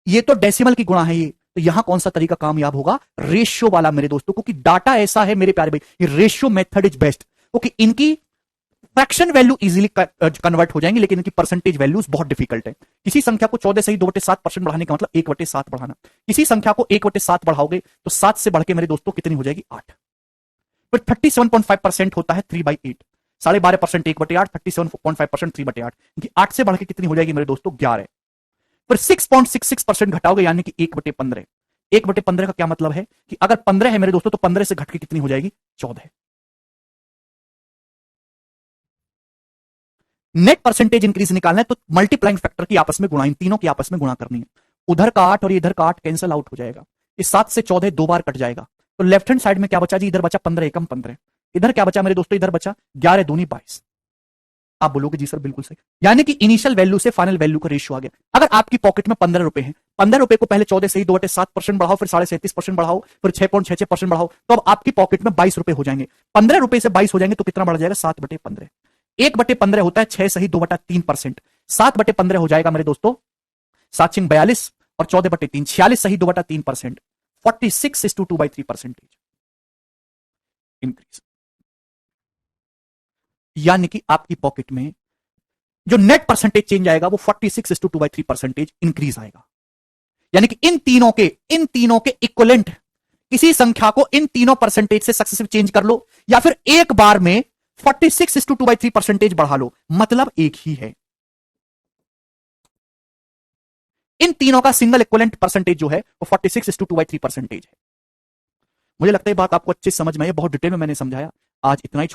ये तो डेसिमल की गुणा है ये, तो यहां कौन सा तरीका कामयाब होगा? रेशियो वाला मेरे दोस्तों, क्योंकि डाटा ऐसा है मेरे प्यारे भाई, ये रेशियो मेथड इज बेस्ट, क्योंकि इनकी फ्रैक्शन वैल्यू इजीली कन्वर्ट हो जाएंगी, लेकिन इनकी परसेंटेज वैल्यूज बहुत डिफिकल्ट है। किसी संख्या को 14 सही 2/7% बढ़ाने का मतलब 1/7 बढ़ाना। किसी संख्या को 1/7 बढ़ाओगे तो 7 से बढ़ के मेरे दोस्तों कितनी हो जाएगी? 8। फिर 37.5% होता है 3/8, 12.5% 1/8, 37.5% 3/8, 8 से बढ़ के कितनी हो जाएगी मेरे दोस्तों? 11। फिर 6.66% घटाओगे यानी कि 1/15। 1/15 का क्या मतलब है कि अगर 15 है मेरे दोस्तों तो 15 से घट के कितनी हो जाएगी? 14। नेट परसेंटेज इंक्रीज निकालना है तो मल्टीप्लाइंग फैक्टर की आपस में गुणा, इन तीनों की आपस में गुणा करनी है। उधर का 8 और इधर का 8 कैंसिल आउट हो जाएगा, इस 7 से 14 दो बार कट जाएगा, तो लेफ्ट हैंड साइड में क्या बचा जी? इधर बचा 15 एकम 15, इधर क्या बचा मेरे दोस्तों? इधर बचा 11 दूनी 22। आप बोलोगे जी सर बिल्कुल सही, यानी कि इनिशियल वैल्यू से फाइनल वैल्यू का रेशियो आ गया। अगर आपकी पॉकेट में 15 रुपए हैं, 15 रुपए को पहले 14 सही 2/7% बढ़ाओ, फिर 37.5% बढ़ाओ, फिर 6.66% बढ़ाओ, तो अब आपकी पॉकेट में 22 रुपए हो जाएंगे। 15 रुपए से 22 हो जाएंगे तो कितना बढ़ जाएगा? 7/15। 1/15 होता है 6 सही 2/3%, 7/15 हो जाएगा मेरे दोस्तों 7 42, और 14/3, 46 सही 2/3%, 46:2/3% इंक्रीज। यानी कि आपकी पॉकेट में जो नेट परसेंटेज चेंज आएगा वो 46:2/3% इंक्रीज आएगा। यानी कि इन तीनों के इक्वलेंट किसी संख्या को इन तीनों परसेंटेज से सक्सेसिव चेंज कर लो, या फिर एक बार में 46:2/3% बढ़ा लो, मतलब एक ही है। इन तीनों का सिंगल इक्वलेंट परसेंटेज जो है वो 46:2/3% है। मुझे लगता है बात आपको अच्छे समझ में आई, बहुत डिटेल में मैंने समझाया। आज इतना ही।